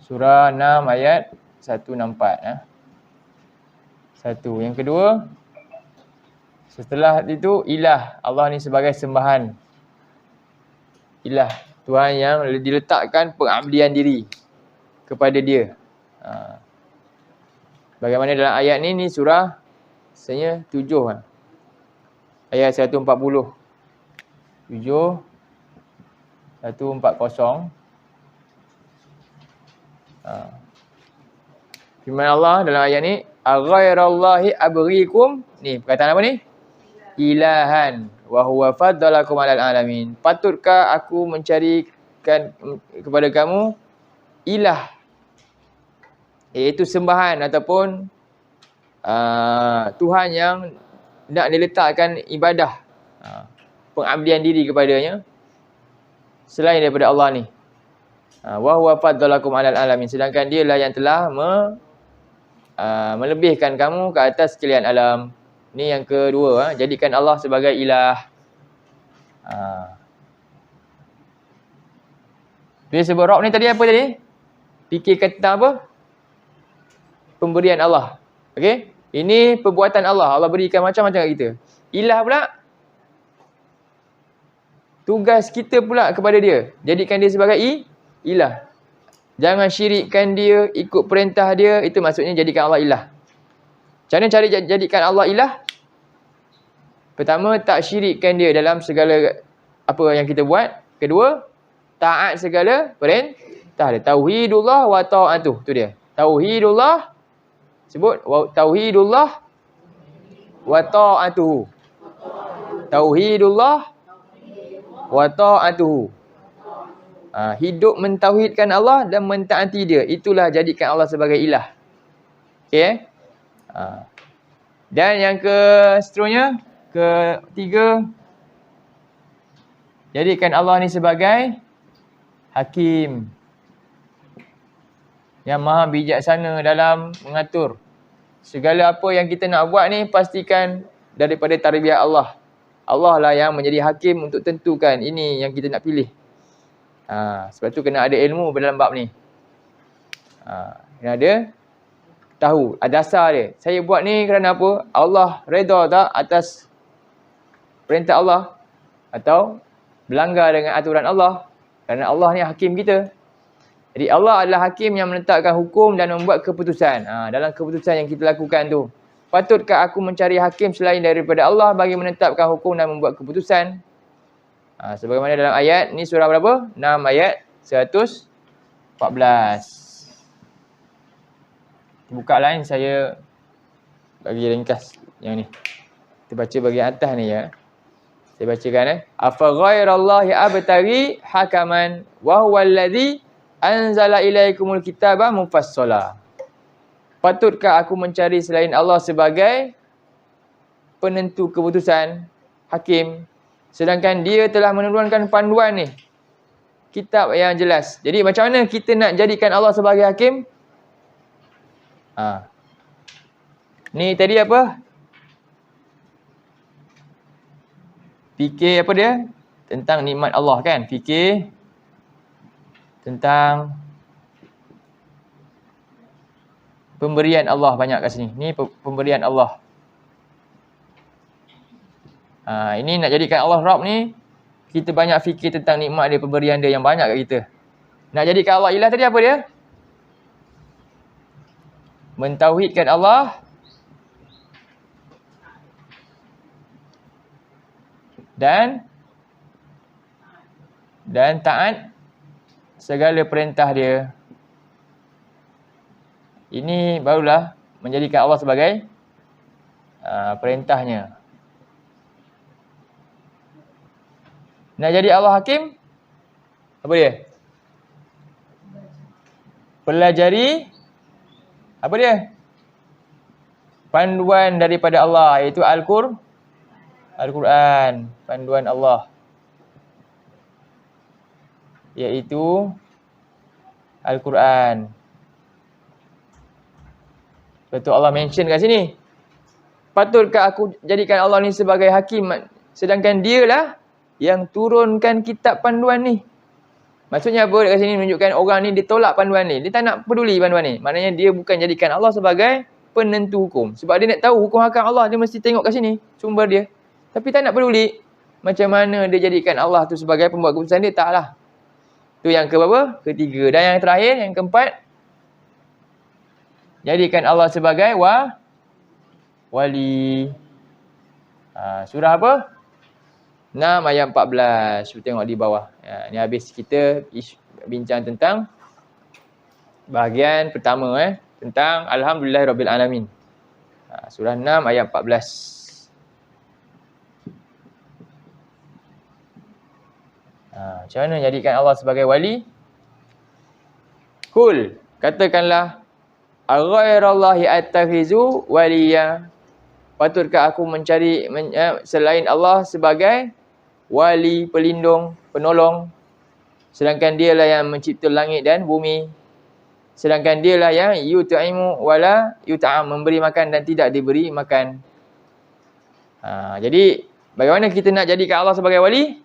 Speaker 1: Surah 6 ayat 164. Satu. Yang kedua, setelah itu ilah. Allah ni sebagai sembahan. Ilah. Tuhan yang diletakkan pengabdian diri kepada dia. Bagaimana dalam ayat ni surah sebenarnya 7. Ayat 140. 7 140. Firman Allah dalam ayat ni, aghairallahi abghikum. Ni perkataan apa ni? Ilahan wa huwa faddalakum 'alal alamin. Patutkah aku mencarikan kepada kamu ilah, iaitu sembahan ataupun Tuhan yang nak diletakkan ibadah, pengabdian diri kepadanya selain daripada Allah ni. Wa huwa faddalakum 'alal alamin. Sedangkan dialah yang telah melebihkan kamu ke atas sekalian alam. Ni yang kedua, jadikan Allah sebagai ilah. Bila sebut Rabb ni tadi apa tadi? Fikirkan tentang apa? pemberian Allah. Okey? Ini perbuatan Allah. Allah berikan macam-macam kat kita. Ilah pula, tugas kita pula kepada dia. Jadikan dia sebagai ilah. Jangan syirikkan dia, ikut perintah dia. Itu maksudnya jadikan Allah ilah. Macam mana cara jadikan Allah ilah? Pertama, tak syirikkan dia dalam segala apa yang kita buat. Kedua, taat segala perintah dia. Tauhidullah wa ta'atuh. Tu dia. Tauhidullah. Sebut. Tauhidullah wa ta'atuhu. Tauhidullah wa ta'atuhu. Hidup mentauhidkan Allah dan mentaati dia. Itulah jadikan Allah sebagai ilah. Okey. Dan yang seterusnya, ketiga, jadikan Allah ni sebagai hakim yang maha bijaksana dalam mengatur. Segala apa yang kita nak buat ni, pastikan daripada tarbiyah Allah. Allah lah yang menjadi hakim untuk tentukan ini yang kita nak pilih. Sebab tu kena ada ilmu dalam bab ni. Kena ada tahu, ada dasar dia. Saya buat ni kerana apa? Allah redha tak atas perintah Allah? Atau berlanggar dengan aturan Allah? Kerana Allah ni hakim kita. Jadi Allah adalah hakim yang menetapkan hukum dan membuat keputusan. Dalam keputusan yang kita lakukan tu, patutkah aku mencari hakim selain daripada Allah bagi menetapkan hukum dan membuat keputusan? Sebagaimana dalam ayat, ni surah berapa? 6 ayat 114. Buka lain, saya bagi ringkas yang ni. Kita baca bahagian atas ni ya. Saya bacakan Afa ghairallahi abtaghi hakaman wa huwa alladhi anzala ilaikumul kitaba mufassala. Patutkah aku mencari selain Allah sebagai penentu keputusan, hakim, sedangkan dia telah menurunkan panduan ni, kitab yang jelas. Jadi macam mana kita nak jadikan Allah sebagai hakim? Ni tadi apa? Fikir apa dia? Tentang nikmat Allah kan? Fikir tentang pemberian Allah banyak kat sini. Ni pemberian Allah. Ini nak jadikan Allah Rabb ni, kita banyak fikir tentang nikmat dia, pemberian dia yang banyak kat kita. Nak jadikan Allah ilah tadi apa dia? Mentauhidkan Allah dan taat segala perintah dia. Ini barulah menjadikan Allah sebagai perintahnya. Nak jadi Allah hakim, apa dia? Pelajari apa dia? Panduan daripada Allah, iaitu Al-Quran. Panduan Allah, iaitu Al-Quran. Betul Allah mention kat sini. Patutkah aku jadikan Allah ni sebagai hakim, sedangkan dialah yang turunkan kitab panduan ni. Maksudnya apa kat sini? Menunjukkan orang ni dia tolak panduan ni. Dia tak nak peduli panduan ni. Maknanya dia bukan jadikan Allah sebagai penentu hukum. Sebab dia nak tahu hukum hakam Allah, dia mesti tengok kat sini sumber dia. Tapi tak nak peduli macam mana dia jadikan Allah tu sebagai pembuat keputusan dia. Taklah. Tu yang keberapa? Ketiga. Dan yang terakhir, yang keempat, jadikan Allah sebagai wali. Surah apa? 6 ayat 14. Cuba tengok di bawah. Ni habis kita bincang tentang bahagian pertama tentang Alhamdulillahirabbil alamin. Surah 6 ayat 14. Macam mana jadikan Allah sebagai wali? Kul, katakanlah, aghairallahi attakhizu waliya. Patutkah aku mencari selain Allah sebagai wali, pelindung, penolong, sedangkan dialah yang mencipta langit dan bumi, sedangkan dialah yang yut'imu wala yut'am, memberi makan dan tidak diberi makan. Jadi bagaimana kita nak jadikan Allah sebagai wali?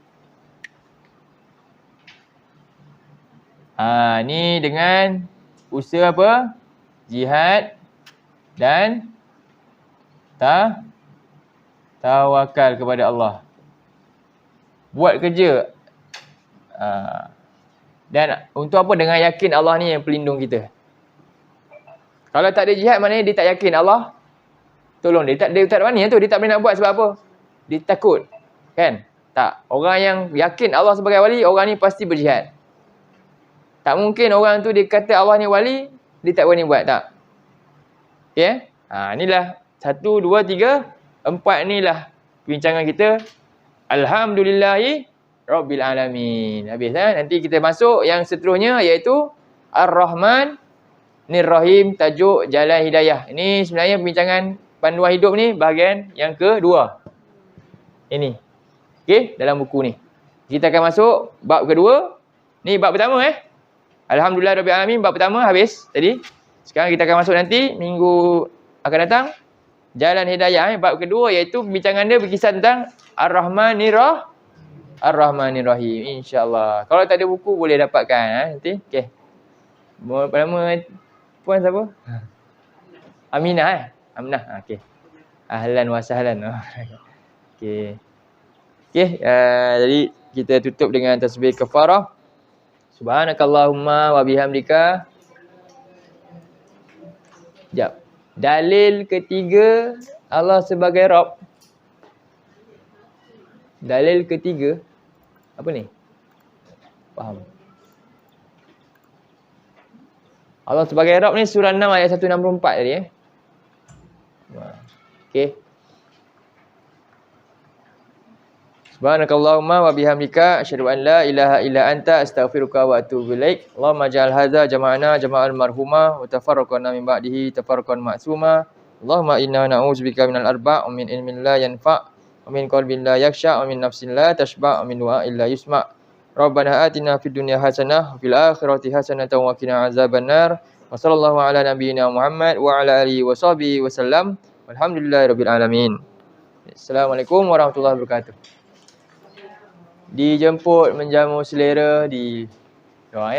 Speaker 1: Ni dengan usaha apa? Jihad dan tawakal kepada Allah. Buat kerja. Dan untuk apa? Dengan yakin Allah ni yang pelindung kita. Kalau tak ada jihad, maknanya dia tak yakin Allah tolong dia. Dia tak ada mana tu. Dia tak boleh nak buat sebab apa? Dia takut. Kan? Tak. Orang yang yakin Allah sebagai wali, orang ni pasti berjihad. Tak mungkin orang tu dia kata Allah ni wali, dia tak berani buat. Tak. Okay? Inilah 1, 2, 3, 4 inilah perbincangan kita. Alhamdulillahi Rabbil Alamin. Habis nanti kita masuk yang seterusnya iaitu Ar-Rahman Nir-Rahim, tajuk Jalan Hidayah. Ini sebenarnya perbincangan panduan hidup ni bahagian yang kedua. Ini. Okey, dalam buku ni. Kita akan masuk bab kedua. Ni bab pertama Alhamdulillah Rabbil Alamin, bab pertama habis tadi. Sekarang kita akan masuk nanti minggu akan datang Jalan Hidayah. Bab kedua iaitu perbincangan dia berkisah tentang Ar-Rahman Nir-Rahim, insya-Allah. Kalau tak ada buku boleh dapatkan nanti. Okey. Nama puan siapa? Aminah Aminah. Okey. Ahlan wa sahlan. Okey. Okey, jadi kita tutup dengan tasbih kafarah. Subhanakallahumma wa bihamdika. Sekejap. Dalil ketiga Allah sebagai Rabb. Dalil ketiga apa ni? Faham. Allah sebagai Rabb ni surah 6 ayat 164 tadi Okey. Subhanakallahumma wa bihamdika asyhadu an la ilaha illa anta astaghfiruka wa atubu ilaik. Allahumma ja'al hadza jama'ana jama'al marhuma wa tafarraqna min ba'dihi tafarraqan ma'suma. Allahumma inna na'udzubika minal arba' wa min ilmin la yanfa' wa min qalbin la yakhsha wa min nafsin la tashba' wa min du'a'in la yusma'. Rabbana atina fid dunya hasanah wa fil akhirati hasanatan wa qina azabannar. Wa sallallahu ala nabiyyina Muhammad wa ala alihi wa sahbihi wasallam. Walhamdulillahirabbil alamin. Assalamualaikum warahmatullahi wabarakatuh. Dijemput menjamu selera di doa